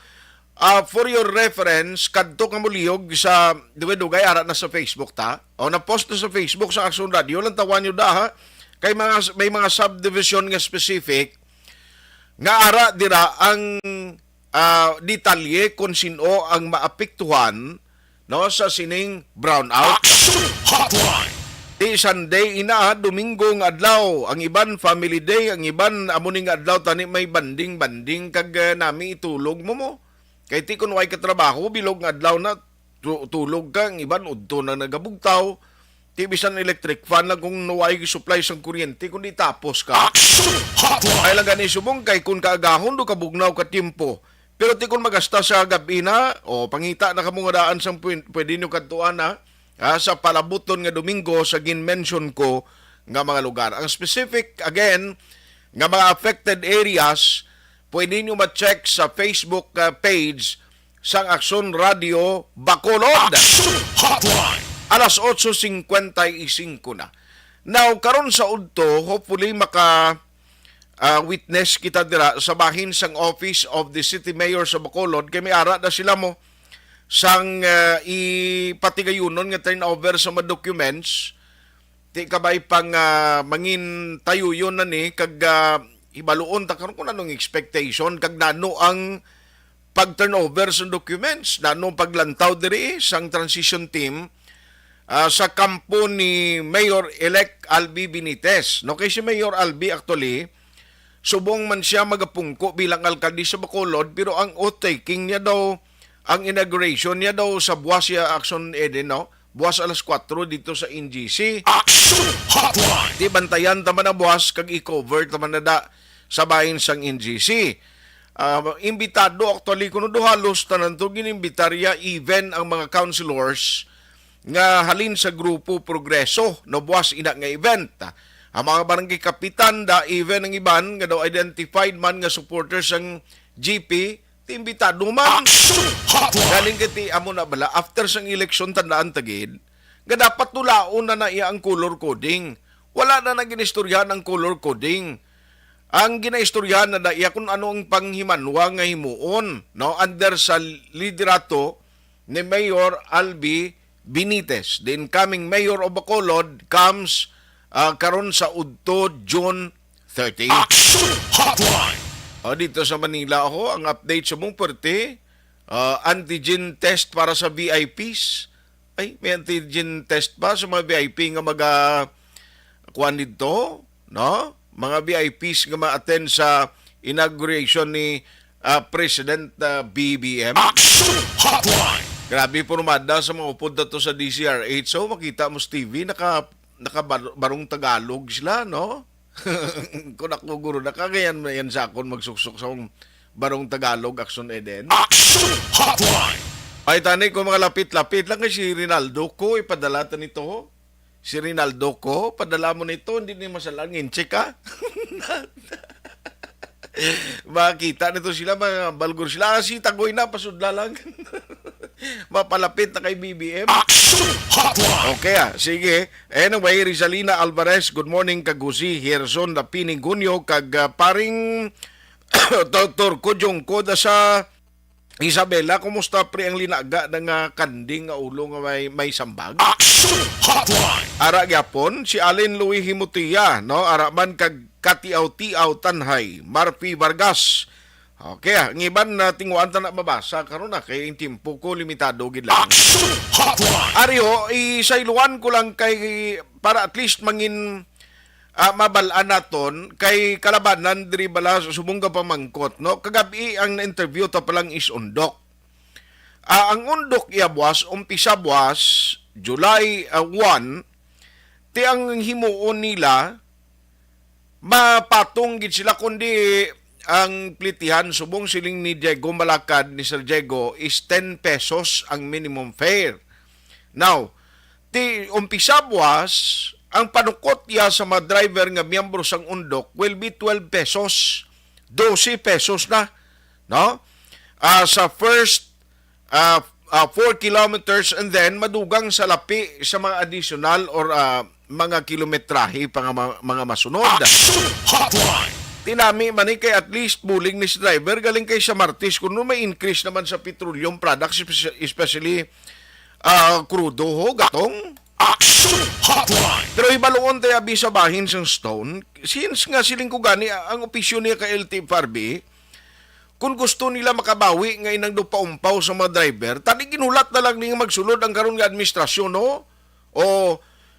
for your reference, kadto ka muliyog sa dugay ara na sa Facebook ta. O na-post na sa Facebook sa Action Radio. Lang tawan nyo da ha. Kay may mga subdivision nga specific nga ara dira ang detalye kung sino ang maapektuhan no sa sining brownout. Hotline. Di Sunday ina Domingo nga adlaw, ang iban family day, ang iban amo ning adlaw tani may banding kag nami itulog mo. Kay ti kun way ka trabaho bilog nga adlaw na tulog ka, ang iban udto na nagabugtaw. Ti bisan electric fan lang kung naway supply sang kuryente kundi tapos ka. Ay lang gani subong kay kun kaagahon do kabugnaw ka tiempo. Pero ti kun magasta sa gabi na o pangita na kamo nga daan sang pwede nyo kadtuan na sa palabuton nga Domingo sa gin-mention ko nga mga lugar. Ang specific again nga mga affected areas pwede nyo ma-check sa Facebook page sang Action Radio Bacolod. Hotline. Alas 8:55 na. Now, karon sa udto, hopefully witness kita dira sa bahin sang Office of the City Mayor sa Bacolod kay may ara na sila mo sang ipatigayunon nga turnover sa mga documents. Ti kabay pang mangin tayo yun na ni kag ibaluon ta karon kung anong expectation kag nano ang pag-turnover sa documents, nano paglantaw diri sang transition team sa kampo ni Mayor-elect Albi Benitez. No, kay si Mayor Albi actually, subong man siya magapungko bilang alkalde sa Bacolod, pero ang oath-taking niya daw, ang inauguration niya daw sa buwas siya Action Eden, no? Buwas alas 4 dito sa NGC. Action Hotline. Di bantayan taman na buwas, kag i-cover taman na da sa bahin sang NGC. Imbitado actually, kuno do halos tanan to ginimbitarya even ang mga councilors nga halin sa grupo Progreso no buwas ina nga event. Ang mga barangay kapitan da even ang iban nga daw identified man nga supporters ang GP timbitado man. Galing kiti amo na bala after sang eleksyon tandaan tagid nga dapat tulaon na iya ang color coding. Wala na ginistoryahan ang color coding. Ang ginaistoryahan na iya kung ano ang panghimanwa nga himuon no under sa liderato ni Mayor Albi Benitez. The incoming Mayor of Bacolod comes karon sa udto June 30. Action Hotline. Dito sa Manila ako, ang update sa mong perte, antigen test para sa VIPs. Ay, may antigen test pa sa mga VIP nga kuan dito, no? Mga VIPs nga ma-attend sa inauguration ni President BBM. Action Hotline. Grabe pormada sa mga upod na to sa DCR8. So, makita mo sa TV, nakabarong Tagalog sila, no? Kung ako guro, nakagayan mo yan sa akon magsuksok sa barong Tagalog, Action Eden. Action Hotline. Ay, tanay ko mga lapit-lapit lang kay si Rinaldo ko, ipadala ta nito. Si Rinaldo ko, padala mo nito, hindi ni masalangin. Check ka? Makita nito sila, mga balgur sila. Si Tagoy na, pasudla lang. Mapalapit na kay BBM. Okay sige. Anyway, Rizalina Alvarez, good morning kag Jose Gerson Lapining Gunyo kag paring Dr. Kujong Koda sa Isabela, kumusta pre ang linaga ng kanding nga ulo nga may sambag? Ara gyapon si Allen Louis Himutia, no? Ara man kag katiaw-tiaw tanhay, Marfi Vargas. Okay, ang iban na tinguan ta na mabasa karon na kay timpo ko limitado gid lang. Ariyo, isayluan ko lang kay para at least mangin mabalaan naton kay kalabanan diri bala sumungga pamangkot, no? Kagabi ang interview ta palang is undok. Ang undok iya buwas umpisa buwas July 1 ti ang himuon nila mapatong gid sila kundi ang plitihan subong siling ni Diego Malakad ni Sir Diego is 10 pesos ang minimum fare. Now, ti umpisa buwas ang panukot niya sa mga driver nga miyembro sang undok will be 12 pesos. 12 pesos na. No? Sa first 4 kilometers and then madugang sa lapi sa mga additional or mga kilometrahe pa mga masunod. Tinami man kay at least buling ni si driver galing kay sa Martis kung may increase naman sa petroleum products especially crudo ho, gatong. Pero ibalungon tayo sa bahin sa Stone, since nga siling ko gani ang opisyon niya kay LTFRB, kung gusto nila makabawi nga inang dupaumpaw sa mga driver, tani ginulat na lang niya magsulod ang karon nga administrasyon, no? O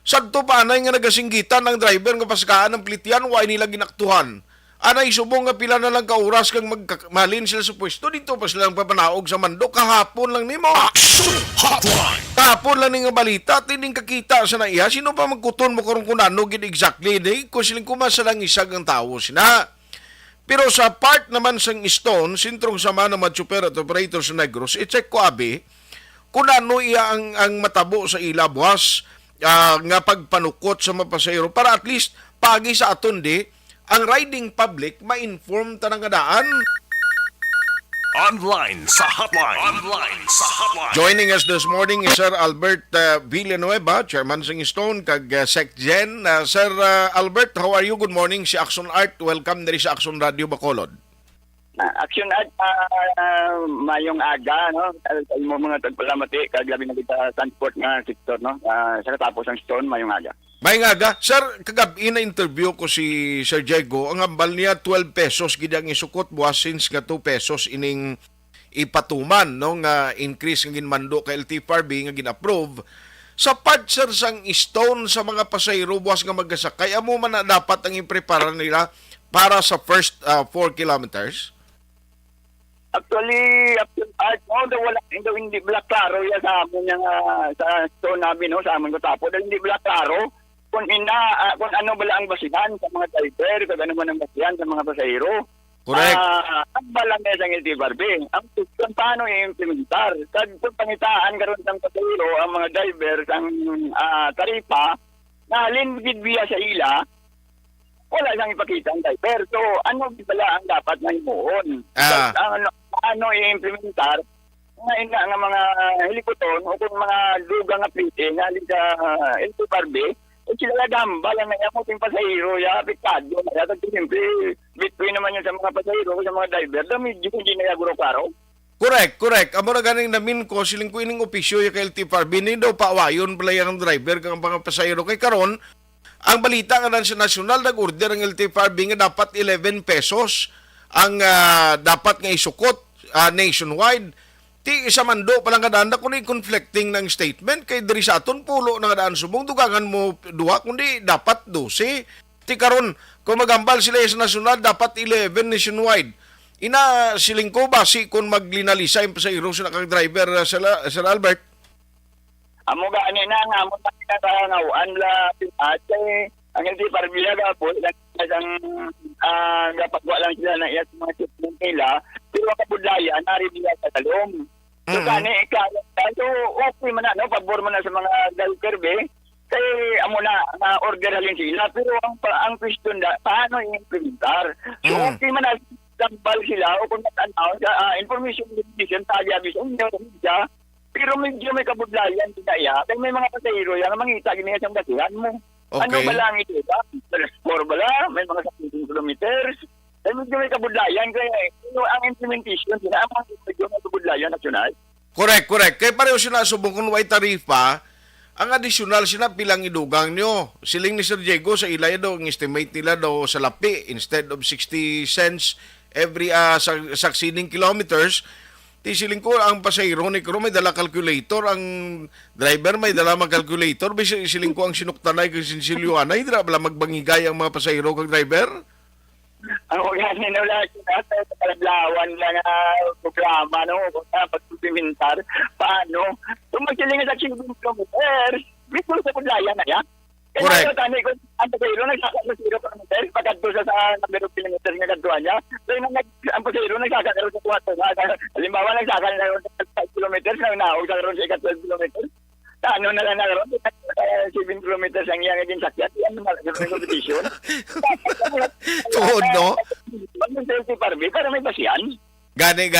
sadto pa anay nga nagasinggitan ng driver nga paskaan ng plitian, why nila ginaktuhan? Anay subong nga pila na lang ka oras kang magmalin sila sa pwesto, dito pa silang papanaog sa mandok, kahapon lang nimo. Kahapon lang nga balita, tining kakita sa naiya, sino pa magkuton mo karong kunano gid exactly, day? Kung siling kumasa lang isag ang tao sina. Pero sa part naman sang Stone, sintrong sama ng mga super at operator sa Negros, i-check ko abi, kung ano iya ang matabo sa ila buwas, nga pagpanukot sa mga pasahero, para at least pagi sa aton di, ang riding public ma-inform ta nga daan. Online sa hotline. Joining us this morning is Sir Albert Villanueva, Chairman ng Stone, kag SecGen. Sir Albert, how are you? Good morning. Si Action Art, welcome diri sa Action Radio Bacolod. Action Art, mayong aga, no? Sa imo mga tagpalamati, kag labi na kita transport nga sektor, no? Sa katapos ng Stone, mayong aga. May nga, Sir, kagabi na interview ko si Sir Diego, ang hambal niya 12 pesos gid ang isukot buwas since nga 2 pesos ining ipatuman, no, nga increase nga ginmando kay LTFRB nga gin-approve. Sa part, Sir, sang Stone sa mga pasahero buwas nga magasakay, amo man na dapat ang iprepara nila para sa first 4 kilometers? Actually, hindi bala klaro yan sa amon yung sa Stone namin, no, sa amon ko tapo, dahil hindi bala klaro kung ano bala ang basihan sa mga driver, kung ano man ang basihan sa mga pasahero. Correct. Ang balang na sa LTFRB, ang kung paano i-implementar. Kung pangitaan karon ng pasahero, ang mga driver ang taripa, na linbid biya sa ila, wala siyang ipakita ang driver. So, ano bala ang dapat na imuon? Ano i-implementar? Nga mga helikoton o kung mga lugang nga plite nga sa LTFRB, sila gamba lang na yung ting pasahero, apektado. Kaya siyempre, between naman yun sa mga pasahero sa mga driver, medyo hindi na yaguro klaro. Correct. Amo na ganing namin ko, siling ko ining opisyo yung kay LTFRB, hindi daw paawayon pala yung driver kang mga pasahero. Kay karon, ang balita nga sa nasyonal, nag-order ang LTFRB nga dapat 11 pesos ang dapat nga isukot nationwide. Ti isa mando palang kadaan na kundi conflicting ng statement kay diri sa aton pulo na kadaan subong dugangan mo duha kundi dapat 12. Ti karon kung magambal sila sa nasyonal dapat 11 nationwide. Ina siling ko basi kung maglinalisa yung pasahero sa nakag-driver Sir Albert. Amo gaani na nga mo ta kinatanawan la pinat kay ang LTFRB ga po ang gapagwa lang sila na iya mga statement nila pero kapudlaya nari nila sa talong. So, so okay man na, no? Pabor man na sa mga driver, kay amo na order halin sila, pero ang question na, paano i-implementar? So, okay man na, tambal sila, o kung natanaw, information division, tabi-abisan, pero medyo may kabudlayan kaya, kaya may mga pasahero yan, mangita, ganyan siyang basihan mo. Okay. Ano ba lang ito ba? Transport ba lang? May mga 15 kilometers. Kaya medyo may kabudlayan, kaya ang implementation, sinaamang medyo may kabudlayan nasyonal. Correct. Kaya pareho sila subong kung may tarifa, ang additional sila pilang idugang nyo. Siling ni Sir Diego sa ilaya daw, ang estimate nila daw sa lapi, instead of 60 cents every succeeding kilometers, siling ko ang pasahero ni Kuro may dala calculator, ang driver may dala mag-calculator, siling ko ang sinuktanay kung sinsilyuanay, dira bala magbangigay ang mga pasahero kag driver? Ang organin na wala siya sa kalablawan lang na programa, no? Kung pagpimentar, paano? Kung magsilingan sa 15 kilometers, bito sa kudlayan na yan. Kaya tani ko, ang pasahero nagsakaro sa 0 kilometers, pagkadto sa number of kilometers nga kadtuan niya. So, ang pasahero nagsakaro sa 4. Halimbawa, nagsakaro na sa 5 kilometers, naog sa karoon sa 12 kilometers. Ano na lang nakaroon, 7 kilometers ang iyang naging sakyan, yan naman sa competition. Tuhod, no? Mag-safety parby, para may basihan. Gani.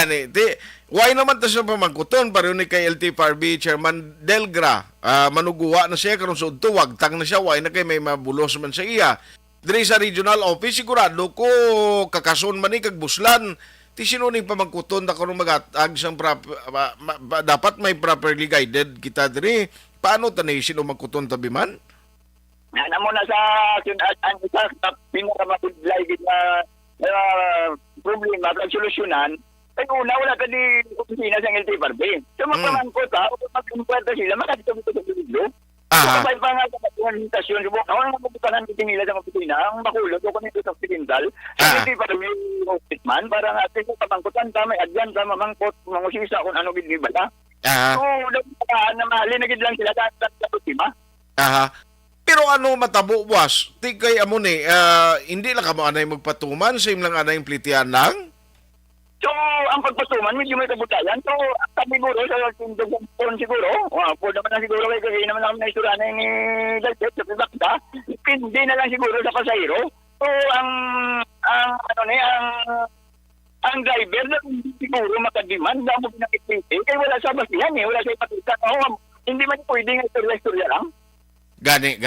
Why naman ta siya pamagkuton? Pareho ni kay LTFRB Chairman Delgra. Manuguwa na siya karon sudto, wagtang na siya, why na kay may mabulos man sa iya. Diri sa regional office sigurado ko kakason man ni kag buslan. Ti sinuning pamagkuton ta karon magatag sang dapat may properly guided kita diri. Paano tanay sino magkuton tabi man? Ano mo na sa ang isa sa pinakamabudlay na problema at solusyonan, ay una, wala ka di opisina sa LTFRB. So, magpamangko ta, o mag-impuerta sila, makatito sa video. Kapag pa nga sa presentasyon, subok, ako nang mabukanan din nila sa opisina, ang makulot, o kung ito sa pinindal, sa LTFRB officeman, para nga atin sa pamangkutan ta, may adyan ta, mamangkot, mangusisa kung ano ginibala. So, na mahalinagid lang sila sa opisina. Pero ano matabo, boss? Di kay amo ni, hindi lang ka mo anay magpatuman, same lang anay plitian lang? So, ang pagpatuman, medyo may kabutayan. So, siguro, sa phone siguro, po naman na siguro, kaya naman namin na istura na ni Dalpet, sa Pibakda, hindi na lang siguro sa pasahero. So, ang driver na siguro makadiman, na mo pinakipiti, kaya wala sa basihan wala sa ipatita. Hindi man pwedeng istorya lang. Gani.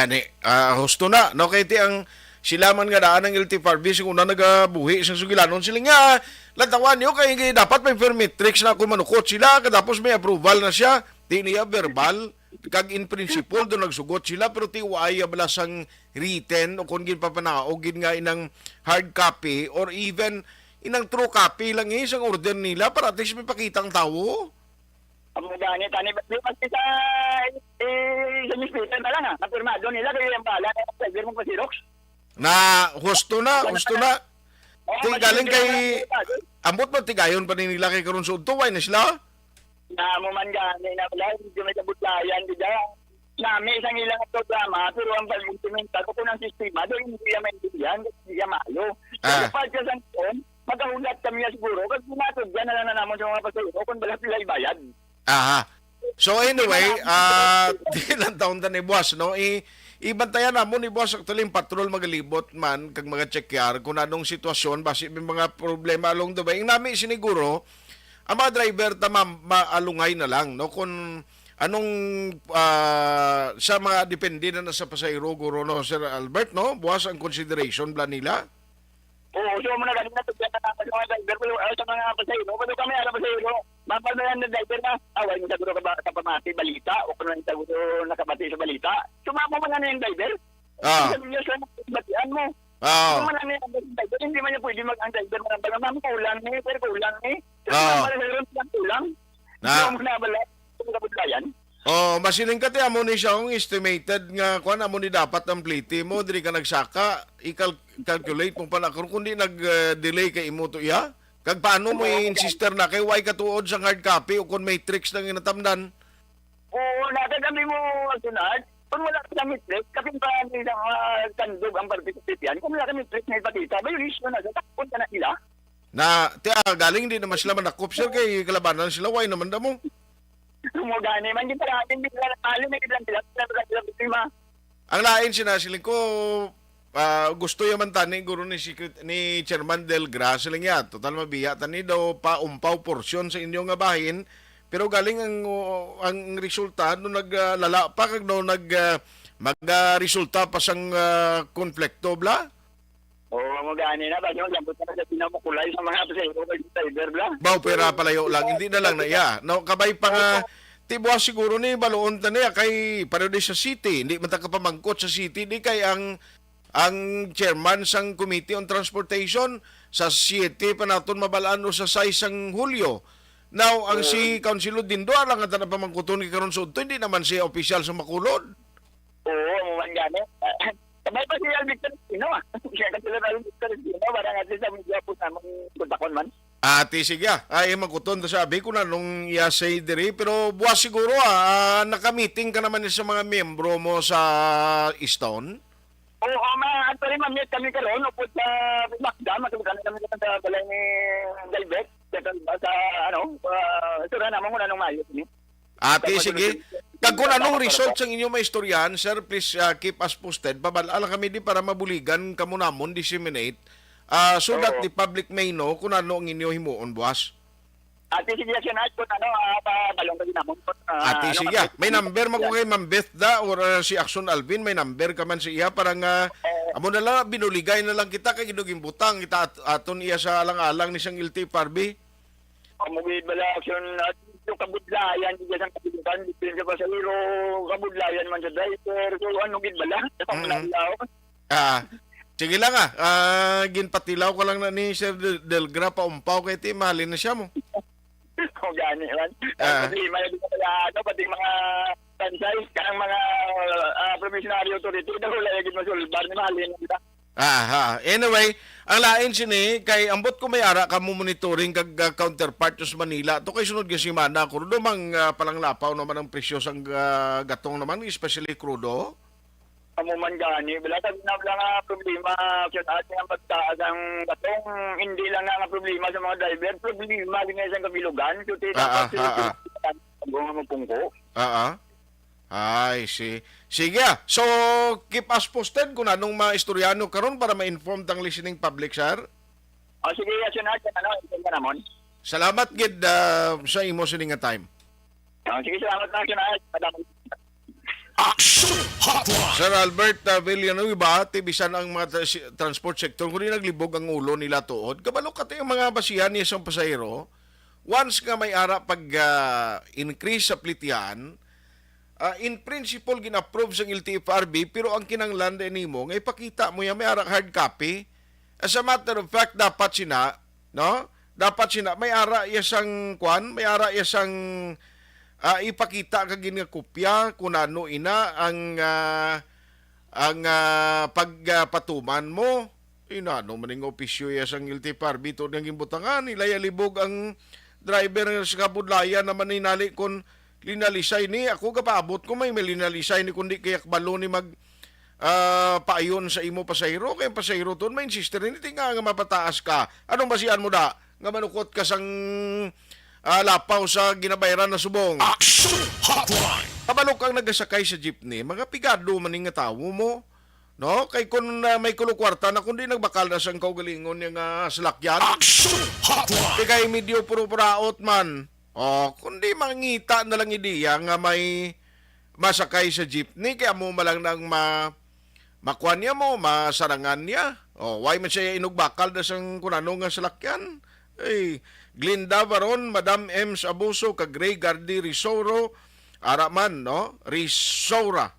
Husto na. No, kaya ang silaman nga daan ng LTFRB kung na nagabuhi sa sugilanon sila nga latawan nyo kaya dapat may permit tricks na kung manukot sila katapos may approval na siya di niya verbal kag in principle doon nagsugot sila pero ti waya balasang written o kung ginpapanaogin nga inang hard copy or even inang true copy lang isang order nila para at least may pakitang tao. Ang gani, tani, pati sa newspaper na lang napirmado nila kaya yung bala na driver mong pasirox. Husto na. Galing kay, ambot mo, tigayon pa nila kay karon sa utuway na sila? Mo man gani na wala, hindi may kabutlayan, di dyan. Nami isang ilang programa, pero ang pag-implementar ko ng sistema, doon hindi niya maintindihan, hindi niya malo. Kaya pag sa santon, magkahulat kami siguro, kasi natod dyan na lang namon sa mga pasahero, kung bala sila ibayad. So anyway, di lang taon na ni boss, no? Ibantayan na mo ni boss actually yung patrol magalibot man kag mga checkar kung anong sitwasyon basi may mga problema along the way. Ang nami siniguro ang mga driver maalungay na lang, no? Kung anong sa mga depende na sa pasahero guro, no, Sir Albert, no? Buwas ang consideration bla nila. Oo, so muna galing na tugyan na sa mga driver pero sa mga pasahero, pero kami ala pasahero, mapadayan na driver na away mo siguro ka pamati balita o kung ano siguro nakabati sa balita. Sumama mo na yung driver. Sabi niya sa batian mo. Sumama na yung driver, hindi man niya pwede ang driver man ma'am kulang pero kulang Para sa kulang. Hindi mo na bala sa kabutlayan. Masiling ka ti amo ni siya ang estimated nga kuan amo ni dapat ang pliti mo diri ka nagsaka i-calculate mo pala kung di nag-delay kay imo to iya kag paano mo i-insister na kay why katuod sa hard copy o kung may tricks nang inatamdan. Oo, nakagami mo sunod. Kung wala ka matrix, kapin pa nilang tandog ang participant yan. Kung wala ka matrix na ipatita, violation na sa takot na sila. Na, galing din naman sila manakop, sir, kay kalabanan sila, why naman mo? Mo gani man di para atin bigla na talo may bigla sila biktima. Ang lain sinasiling ko, gusto yaman tani guro ni Chairman Delgra siling ya total mabiya tani daw paumpaw porsyon sa inyong nga bahin pero galing ang resulta no naglala pa kag no magresulta pa sang konflikto bla. Mo gani na ba yung lambot na sa pinamukulay sa mga pasahero kay driver bla. Baw pera palayo lang hindi na lang na ya. No kabay pa nga tibuas siguro ni baloon tani kay para sa city hindi man ta kapamangkot sa city di kay ang chairman sang Committee on Transportation sa 7 pa naton mabalaan sa 6 sang Hulyo. Now, ang si Councilor Dindo lang ang tanang pamangkuton ni karon sa hindi naman siya official sa Makulod. Oo, man gani. Sabay pa siya Victor Pino Siya ka sila ng Victor Pino para nga sa media po namang kontakon man. Ati sige ay magkuton to sabi ko na nung say diri pero buwas siguro naka-meeting ka naman sa mga miyembro mo sa Stone. Oo, actually mamit kami karon upod sa Macda, matulungan kami sa balay ni Galbet, sa sura namang muna nung Mayo ni. Ate sige. Kag kung anong result sa inyong maistoryan, sir, please keep us posted. Babala kami di para mabuligan kamo namon disseminate so that the public may know kung ano ang inyo himuon buwas. Ate sige siya na po balong ka dinamon. Ate sige. May number mo ko kay Ma'am Bethda or si Action Alvin, may number ka man sa iya para nga amo na lang binuligay na lang kita kay giduging butang kita aton iya sa alang-alang ni sang LT Parby. Mugid bala action yung kabudlayan di sang kapitan dipende pa sa iro kabudlayan man sa driver so ano gid bala sige lang ginpatilaw ko lang na ni Sir Delgra paumpaw kay ti mahalin na siya mo. O gani man. Pati pati mga franchise kanang mga provisionary authority daw lagi masulbar ni mahalin kita. Anyway, ang lain sini kay ambot ko may ara ka mo monitoring kag counterpart sa Manila to kay sunod nga semana krudo mang palanglapaw naman ang presyo sang gatong naman especially crudo. Amo man gani bila ta nga problema kyun ating ang pagtaas ang gatong hindi lang nga problema sa mga driver problema din sa kabilugan kundi dapat mo pungko. Ay, sige. So, keep us posted kung anong maistoryano karon para ma-inform tang listening public, sir. Sige, yun na namon. Salamat gid sa imo sining nga time. Sige, salamat na yun. Action Hotline! Sir Albert Villanueva, tibisan ang mga transport sector kung naglibog ang ulo nila tuod. Kabalo ka yung mga basihan niya sa pasahero. Once nga may ara pag increase sa plitian, in principle gina-approve sa LTFRB pero ang kinanglan din nimo nga ipakita mo yan may ara hard copy. As a matter of fact dapat sina may ara yasang may ara yasang ipakita kag nga kopya kung ano ina ang pagpatuman mo. Inano maning opisyo yasang LTFRB to nang imbutangan ilayalibog ang driver sa kabudlayan naman ninali kon linalisay ni ako kapaabot ko may linalisay ni kundi kaya balo ni mag paayon sa imo pasahero kay pasahero ton may insister ni tinga nga mapataas ka anong basihan mo da nga manukot ka sang lapaw sa ginabayaran na subong. Action Hotline! Kabalo kang nagasakay sa jeepney mga pigado maning nga tawo mo no kay kun may kulukwarta na kundi nagbakal na sang kaugalingon nga salakyan. Action Hotline! Kay medyo puro paraot man. Kundi mangita na lang ideya nga may masakay sa jeepney kaya mo malang nang makuha niya mo, masarangan niya. Why man siya inugbakal na sang kunano nga salakyan? Glinda Baron, Madam Ems Abuso, kag Ray Gardi Risoro, Araman, no? Risora,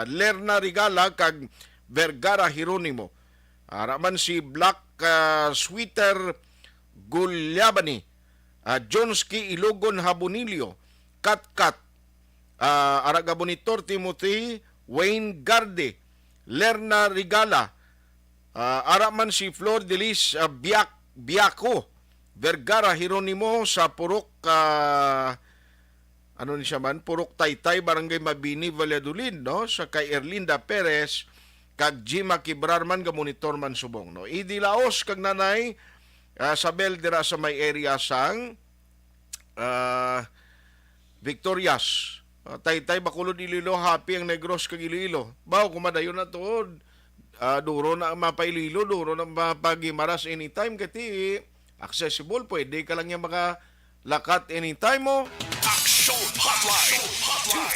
Lerna Rigala, kag Vergara Hieronimo. Araman si Black Sweeter Gulyabani, Jonski Ilogon Habonilio, Katkat, Aragabonitor Timothy, Wayne Garde, Lerna Rigala, Araman si Flor Delis Biaco, Vergara Hieronimo sa Purok, Purok Taytay, Barangay Mabini, Valladolid, no? Sa kay Erlinda Perez, kag Jima Kibrarman, Gamonitor man subong, no? Idi Laos, kag nanay, sa Bel dira sa may area sang Victorias. Tay Bacolod Iloilo, happy ang Negros kag Iloilo. Bawo kumadayon na tuod. Duro na mapaililo, duro na mapagimaras anytime kati accessible, pwede ka lang yung makalakat anytime mo. Action Hotline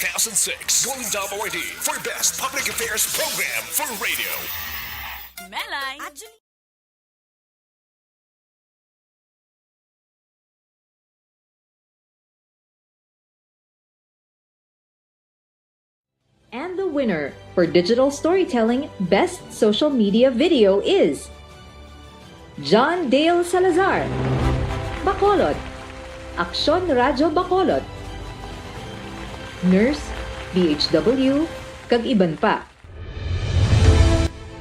2006 Golden Dome Award for Best Public Affairs Program for Radio. Melay. And the winner for Digital Storytelling Best Social Media Video is John Dale Salazar, Bacolod, Aksyon Radyo Bacolod, Nurse, BHW, kag iban pa.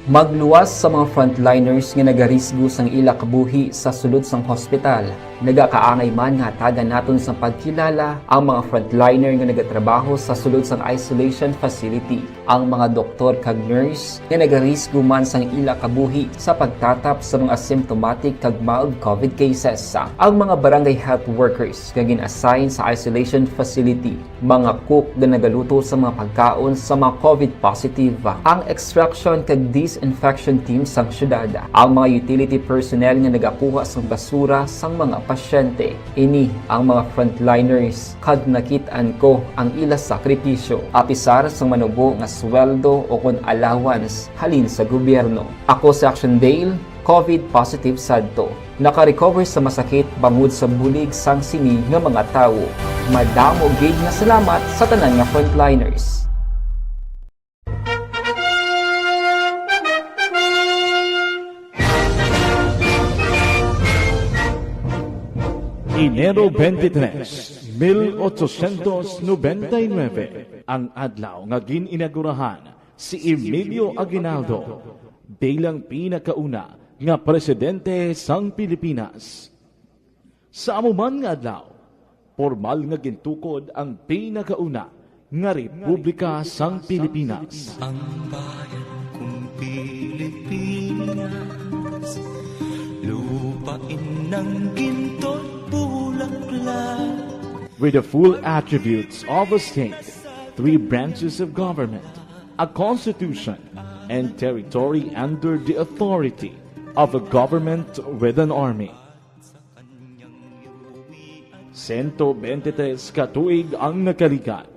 Magluwas sa mga frontliners nga nagarisgo sang ila kabuhi sa sulod sang hospital. Nagakaangay man nga tagan naton sa pagkilala ang mga frontliner nga nagatrabaho sa sulod sang isolation facility. Ang mga doktor kag nurse nga nagarisgo man sang ila kabuhi sa pagtatap sa mga asymptomatic kag mild COVID cases. Ang mga barangay health workers nga gin-assign sa isolation facility, mga cook nga nagaluto sa mga pagkaon sa mga COVID positive. Ang extraction kag disinfection team sang syudad, ang mga utility personnel nga nagakuha sang basura sang mga pasyente. Ini ang mga frontliners kad nakitaan ko ang ila sakripisyo apisar sang manubo nga sweldo o kun allowance halin sa gobyerno. Ako si Action Dale, COVID positive sadto. Naka-recover sa masakit bangod sa bulig sang sini nga mga tawo. Madamo gid nga salamat sa tanan nga frontliners. Enero 23, 1899, ang adlaw nga gin-inagurahan si Emilio Aguinaldo bilang pinakauna nga presidente sang Pilipinas. Sa amuman nga adlaw, formal nga gintukod ang pinakauna nga Republika sang Pilipinas. Ang bayan kong Pilipinas, lupain ng ginto't bulaklak. With the full attributes of a state, 3 branches of government, a constitution, and territory under the authority of a government with an army. 123 katuig ang nakalikan,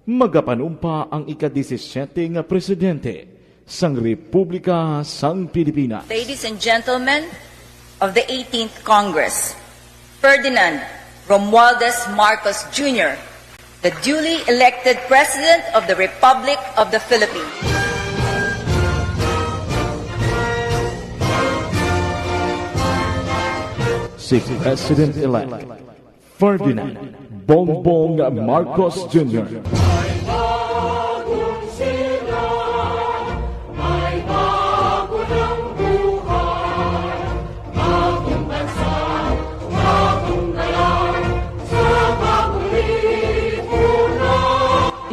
magapanumpa ang ika-17 nga presidente sang Republika sang Pilipinas. Ladies and gentlemen of the 18th Congress, Ferdinand Romualdez Marcos Jr., the duly elected President of the Republic of the Philippines. Si President-elect Ferdinand Bongbong Marcos Jr.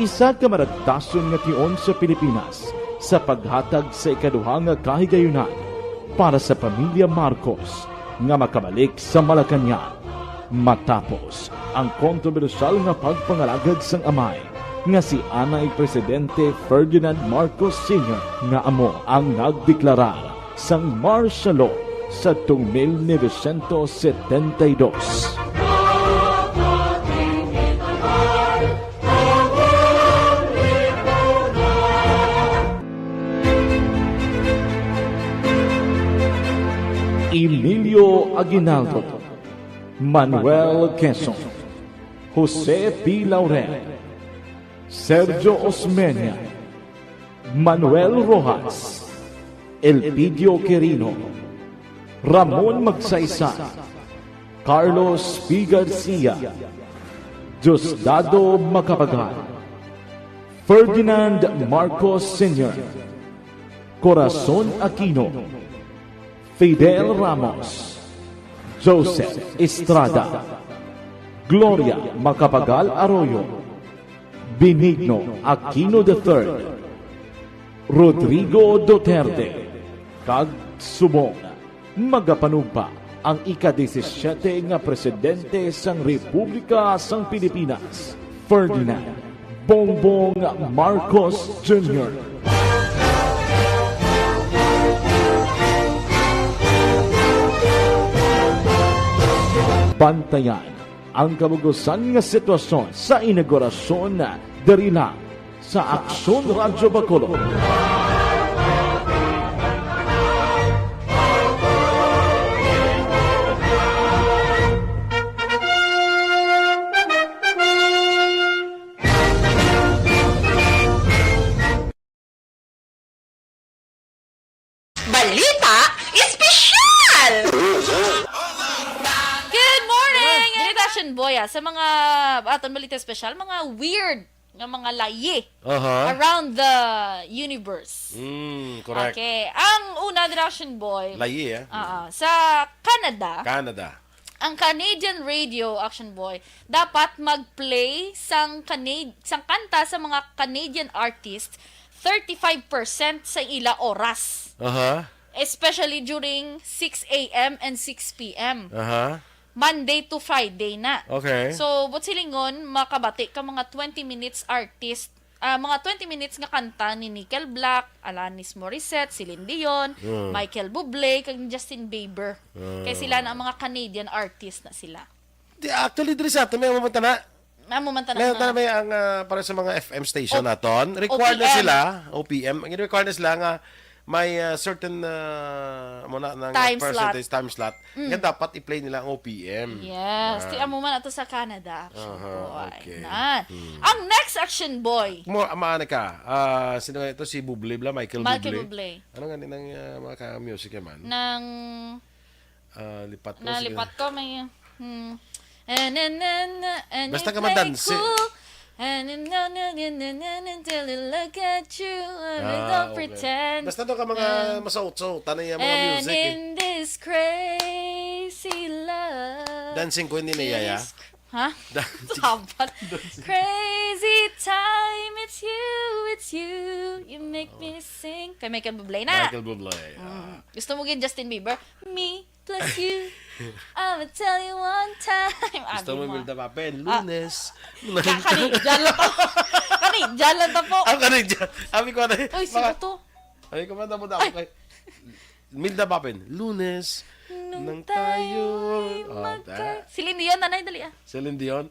Isa ka maragtason nga tion sa Pilipinas sa paghatag sa ikaduhang nga kahigayunan para sa pamilya Marcos nga makabalik sa Malacañang matapos ang kontrobersyal nga pagpangalagad sang amay nga si Anay Presidente Ferdinand Marcos Sr. nga amo ang nagdeklarar sang martial law sa 1972. Emilio Aguinaldo, Manuel Quezon, Jose P. Laurel, Sergio Osmeña, Manuel Rojas, Elpidio Quirino, Ramon Magsaysay, Carlos P. Garcia, Diosdado Macapagal, Ferdinand Marcos Sr., Corazon Aquino, Fidel Ramos, Joseph Estrada, Gloria Macapagal Arroyo, Benigno Aquino III, Rodrigo Duterte, kag subong magapanugpa ang ika-17 nga presidente sang Republika sang Pilipinas, Ferdinand Bongbong Marcos Jr. Bantayan ang kabugusan nga sitwasyon sa inaugurasyon diri lang sa Aksyon Radyo Bacolod. Balita Espesyal! Good morning! Redaction Boy, sa mga aton balita espesyal, mga weird nga mga layi around the universe. Correct. Okay. Ang una, Redaction Boy. Layi, sa Canada. Ang Canadian Radio, Action Boy, dapat mag-play sang kanta sa mga Canadian artists 35% sa ila oras. Especially during 6 a.m. and 6 p.m. Monday to Friday na. Okay. So, but silingon, makabati ka mga 20 minutes artist, mga 20 minutes nga kanta ni Nickel Black, Alanis Morissette, Celine Dion, Michael Bublé, kag Justin Bieber. Kaya sila na ang mga Canadian artist na sila. Actually, diri sa ato, may mamanta na. May ang para sa mga FM station naton. Required na sila, OPM. Ang required na sila nga may certain percentage time slot. Nga dapat i-play nila ang OPM. Yes. Kaya mo man ato sa Canada, Action Boy. Ang next Action Boy. Maana ka. Sino nga ito? Si Bublé, Michael Bublé. Ano nga ng mga music man? Nang lipat ko. Lipat ko may basta ka madanse. And until I look at you, I don't pretend. Basta doon ka mga masaut-sautan na yung mga music. And in this crazy love. Dancing Queen ni Yaya. Sabat. Crazy time, it's you. You make me sing. Kay Michael Bublé na. Michael Bublé. Gusto mo gin Justin Bieber? Me plus you. I'ma tell you one time. Gusto mo Milda Papel? Lunes. Kanidyan lang ta po. Kanidyan. Abi ko na. Uy, sino to? Abi ko man mo daw kay Milda Papel. Lunes. Nang tayo. Celine Dion, nanay, dali Celine Dion.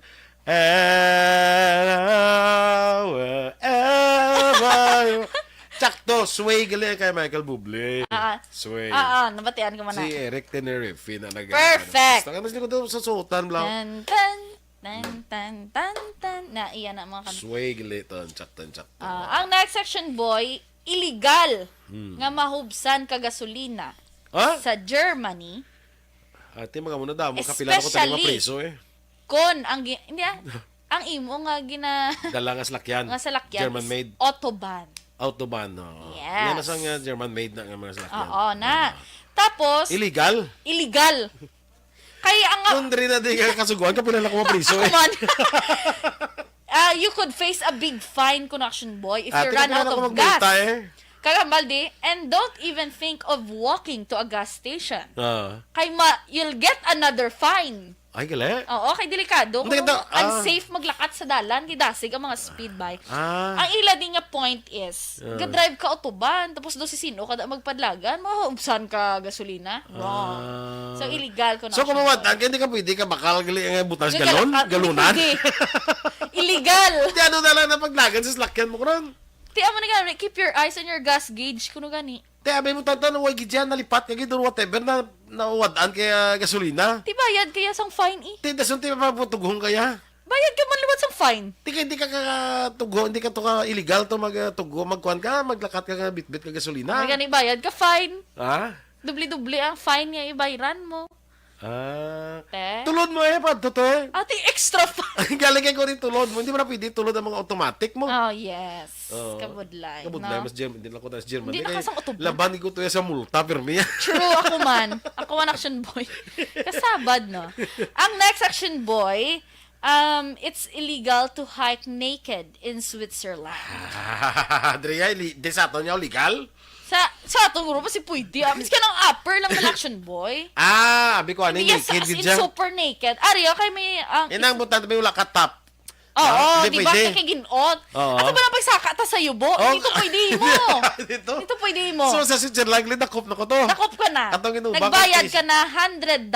Sakto, sway gali kay Michael Bublé. Sway. Nabatian ko man na. Si Eric Tenerife na Perfect. Basta kasi ko daw sa sultan lang. Tan. Na iyan na mga kanta. Sway gali ton, sakto. Ang next section, boy, illegal nga mahubsan ka gasolina sa Germany. Ate mga muna daw, kapila ko tayo mapriso Kon ang ang imo nga dala nga salakyan. German made. Autobahn, no. Yes. Yan na sang German made na nga mga salakyan. Oo na. Tapos illegal. Kaya ang Kundri na di ka kasuguan, kapila ko mapriso you could face a big fine, Connection Boy, if you run out of gas. Kagambaldi, and don't even think of walking to a gas station. You'll get another fine. Ay, gali? Oo, kay delikado. Kung unsafe maglakat sa dalan, gidasig ang mga speed bike. Ang ila din nga point is, ga-drive ka autoban, tapos do si sino kada magpadlagan, mahuubsan ka gasolina. Wrong. So, illegal ko na. So, kung mawatan, hindi ka pwede ka bakal gali ang butas galunan? Illegal. Di ano na lang na paglagan sa slakyan mo ko ron. Ti amo na gani, keep your eyes on your gas gauge kuno gani. Ti abay mo tantan way gidyan nalipat kay gid whatever na nawadaan kay gasolina. Ti bayad kaya sang fine Ti dason ti maputughong kaya. Bayad ka man liwat sang fine. Ti hindi ka tugho, hindi ka to ka illegal to magtugho, magkuan ka, maglakat ka bitbit ka gasolina. Gani bayad ka fine. Dubli-dubli ang fine nga ibayran mo. Tulod mo pa toto Ati extra fine. Galing ko rin tulod mo. Hindi mo na pwede tulod ang mga automatic mo. Oh, yes. Kabudlay. Kabudlay. Mas German. Hindi lang ko tayo German. Hindi nakasang autobahn. Laban ko to sa multa, permi. True, ako man. Ako man Action Boy. Kasabad, no? Ang next Action Boy, it's illegal to hike naked in Switzerland. Adria, di sa ato niya legal? Sa atong grupo si pwede. Amis ka ng upper lang na action boy. Abi ko, ano yung Yes, naked as in dyan? super naked. Ari, okay, may... Inang butan, may wala ka top. Oo, Hindi di ba? pwede. Kakiginot. Oo. At ba na pagsaka ta sa yubo? Dito pwede mo. Dito pwede mo. So, sa Switzerland, nakop na ko to. Nakop ka na. Atong inuba ko, Nagbayad tis- ka na $100.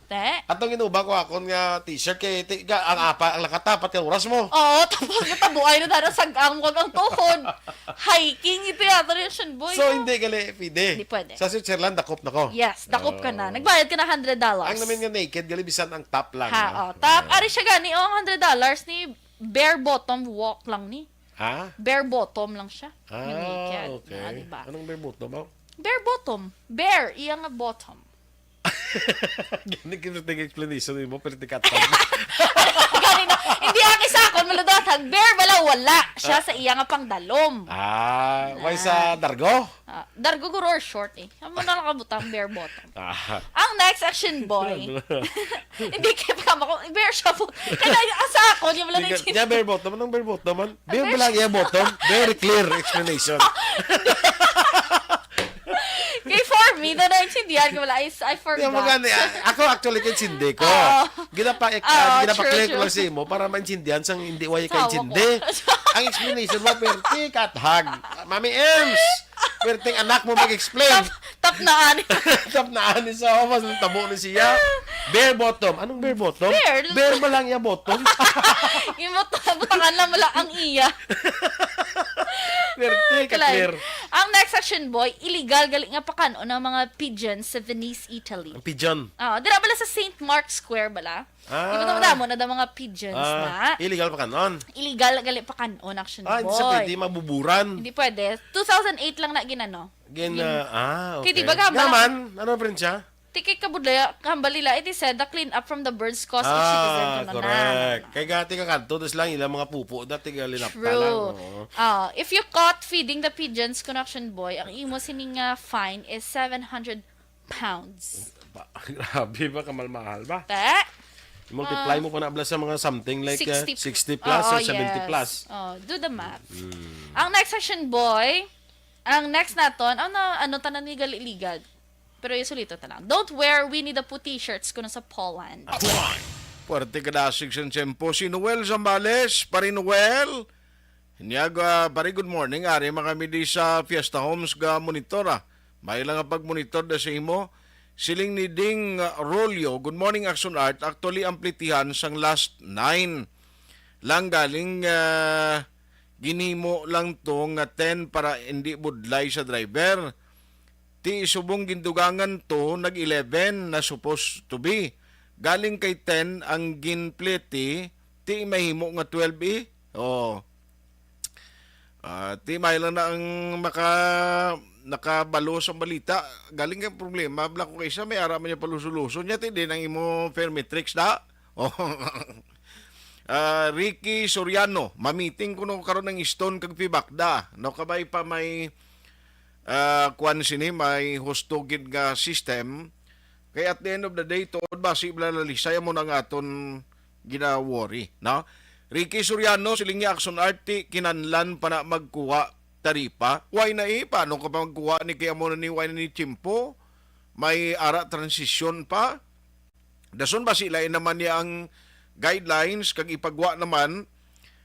Te? Atong inuba ko akon nga t-shirt kay ang nakatapat yung oras mo. Oo, tapos natabuhay na dara sagang wag ang tuhod. Hiking ito yata rin siya, boy. So, hindi gali pwede. Hindi pwede. Sa Switzerland, nakop na ko. Yes, dakop ka na. Nagbayad ka na $100. Ang namin nga naked, gali bisan ang top lang. Ha, Tap, ari siya gani, ang $100 ni bare bottom walk lang ni. Ha? Bare bottom lang siya. Ah, naked. okay. Diba? Anong bare bottom mo? Bare bottom. Bare, iya nga bottom. Gani kiniting explanation mo, pero tikat Ganina, hindi aki sa akon maludatag. Bare bala wala siya sa iya nga pangdalom. May sa Dargo? Dargo guro or short eh. Amo na nakabutang bare bottom. Ah. Ang next action boy. Hindi kaya pa ko bare siya po. Kaya asa ako yung wala na Yeah, bare bottom. Anong bare bottom man? Bare ba lang yung bottom? Very clear explanation. Kay for me, na naintindihan ko wala. I forgot. Yung magani, ako actually kaintindi ko. Ginapa-clear ko lang sa imo para maintindihan sang hindi wala kaintindi. Ang explanation mo, perti kathag. Mami Ems, perting anak mo mag-explain. Tap na ani. Tap na ani sa omas, tabo ni siya. Bare bottom. Anong bare bottom? Bare ba lang yung bottom? Butangan lang wala ang iya. Perti ka-clear. Ang next action boy, illegal galing nga pakano ng mga pigeons sa Venice, Italy. Ang pigeon. Dira bala sa St. Mark's Square bala. Iba mo na da mga pigeons na. Illegal pa kanon. Illegal gali pakano action boy. Hindi sa pwede mabuburan. Hindi pwede. 2008 lang na ginano. Okay. Kaya di ba gamba? Naman, ano pa rin siya? Tikay kabudlaya, kambalila, it is said, the clean up from the birds caused of citizen. Correct. Kaya gati ka kanto, tapos lang ilang mga pupo, dati ka linap ka lang. If you caught feeding the pigeons, connection boy, ang imo sining fine is 700 pounds. Grabe ba, kamal-mahal ba? Multiply mo pa na sa mga something like 60 plus or 70 plus. Do the math. Ang next section boy, ang next naton, ano tanan ni gali-ligad. Pero yung sulito ta lang. Don't wear Winnie the Pooh t-shirts kuno sa Poland. Puwerte kadasig sa tiyempo. Si Noel Zambales, pari Noel. Hinyag, pari good morning. Ari makami di sa Fiesta Homes ga monitora. May lang pag-monitor da sa imo. Siling ni Ding Rolio, good morning Action Art. Actually, amplitihan sang last 9. Lang galing ginimo lang to nga 10 para hindi budlay sa driver. Ti subong gindugangan to nag-11 na supposed to be. Galing kay 10 ang ginpliti, ti mahimo nga 12 ti may lang na ang nakabalo sa balita. Galing kay problema, bla ko kaysa may araman niya palusuluso niya ti din ang imo Fairmetrics da. Ricky Soriano, mamiting ko no karon ng Stone kag Pibakda. No kabay pa may kuan sini may hustugid nga system kay at the end of the day tuod ba si blalalisay mo nang aton gina-worry no. Ricky Soriano siling Action Art kinanlan pa na magkuha taripa why na paano ka pa magkuha ni kaya mo na ni why na ni Chimpo may ara transition pa dason ba sila naman niya ang guidelines kag ipagwa naman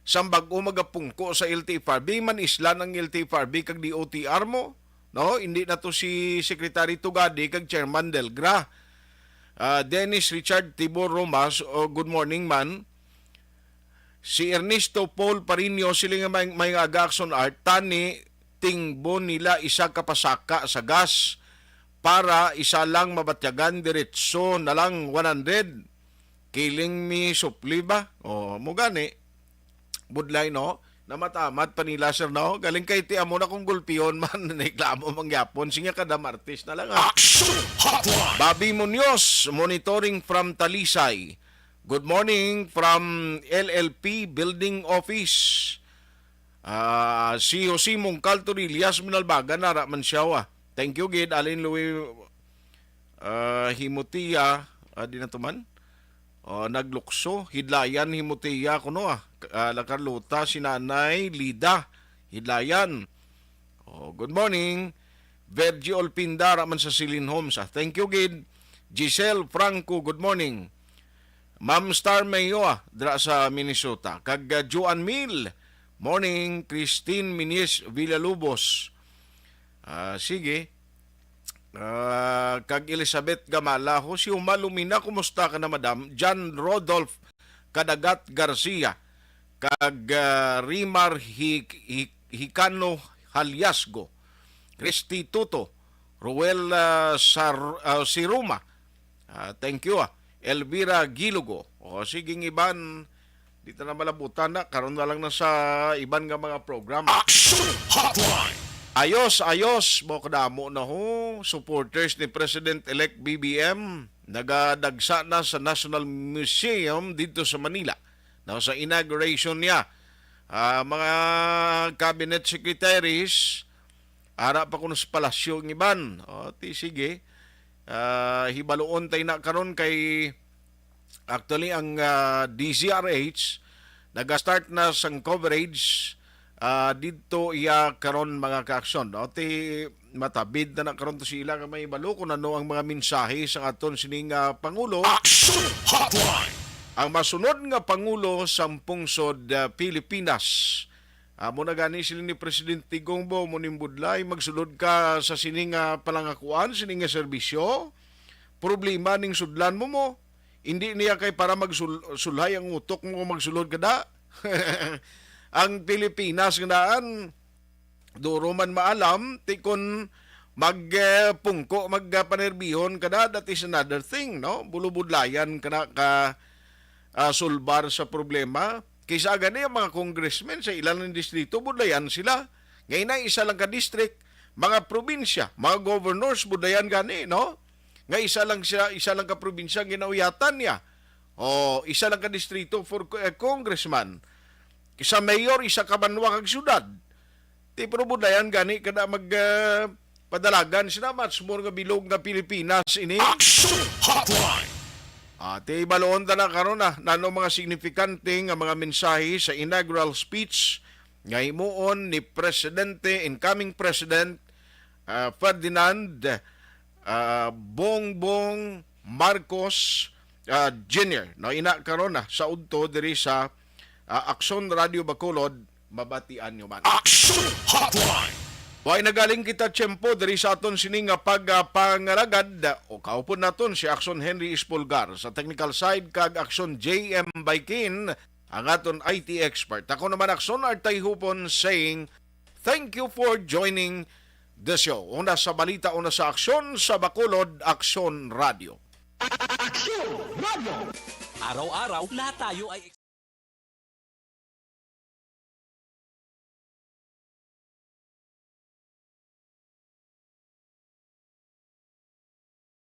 sa bag-o magapungko sa LTFRB man islan ang LTFRB kag DOTR mo. No, hindi na to si Secretary Tugadi kag Chairman Delgra. Dennis Richard Tibor Romas, good morning man. Si Ernesto Paul Parino sila nga may Action Art tani tingbo nila isa kapasaka sa gas para isa lang mabatyagan diretso na lang 100. Kiling mi supli ba? Mo gani. Budlay no. Na matamat pa nila sir no galing kay ti amo na kung gulpiyon man reklamo mangyapon singa kada Martes na lang Bobby Munoz monitoring from Talisay. Good morning from LLP Building Office. Si Jose Mongcal Torillas Minalbaga nara man siya thank you gid Alin Louie Himutia di na tuman naglukso hidlayan Himutia kuno La Carlota si Nanay Lida hidlayan Good morning. Vergi Olpindara man sa Silin Homes. Thank you, Gid. Giselle Franco, good morning. Ma'am Star Mayo, dra sa Minnesota. Kag Joan Mil, morning. Christine Minies Villalobos. Sige. Kag Elizabeth Gamalaho, si Umalumina, kumusta ka na, madam? John Rodolph Kadagat Garcia. Kag Rimar Hikano Halyasgo. Christy Tuto. Ruel Siruma. Thank you. Elvira Gilugo. Sige iban, dito na malabutan na. Karoon na lang na sa iban nga mga program. Action Hotline! Ayos, bokdamo na ho. Supporters ni President-elect BBM nagadagsa na sa National Museum dito sa Manila. Sa inauguration niya. Mga cabinet secretaries, ara pa kuno sa palasyo ng iban. Sige. Hibaloon tayo na karon kay actually ang DZRH nag-start na sang coverage dito iya karon mga ka-aksyon. Matabid na karon to sila nga may balo kung ano ang mga mensahe sa aton sining Pangulo. Action Hotline! Ang masunod nga Pangulo sa pungsod Pilipinas. Muna gani sila ni Presidente Gongbo munimbudlay magsulod ka sa sining palangakuan, sining serbisyo. Problema ning sudlan mo. Hindi niya kay para magsulhay ang utok mo magsulod kada. Ang Pilipinas ngaan duro man maalam tikon magpungko magpanerbihon kada, that is another thing, no? Bulubudlayan kana ka sulbar sa problema. Kaysa gani ang mga congressmen sa ilang distrito, budayan sila. Ngayon na isa lang ka district, mga probinsya, mga governors, budayan gani, no? Nga isa lang ka probinsya, ginauyatan niya. Isa lang ka distrito for congressman. Isa mayor, isa ka banwa kag syudad. Pero budayan gani, kada padalagan sila, much more nga bilog nga Pilipinas ini. Action Hotline! Baloon na karon nano mga signifikante nga mga mensahe sa inaugural speech nga himuon ni Presidente, incoming President Ferdinand Bongbong Marcos Jr. Ina karon sa udto diri sa Aksyon Radio Bacolod, mabatian nyo man. Action Hotline! Way nagaling kita tiyempo diri sa aton sining pagpangalagad o kaupon naton si Aksyon Henry Espolgar sa technical side kag Aksyon JM Baikin ang aton IT expert. Ako naman Aksyon Artay Hupon saying thank you for joining the show. Una sa balita, una sa aksyon sa Bacolod, Aksyon Radio. Aksyon Radio! Araw-araw, lahat tayo ay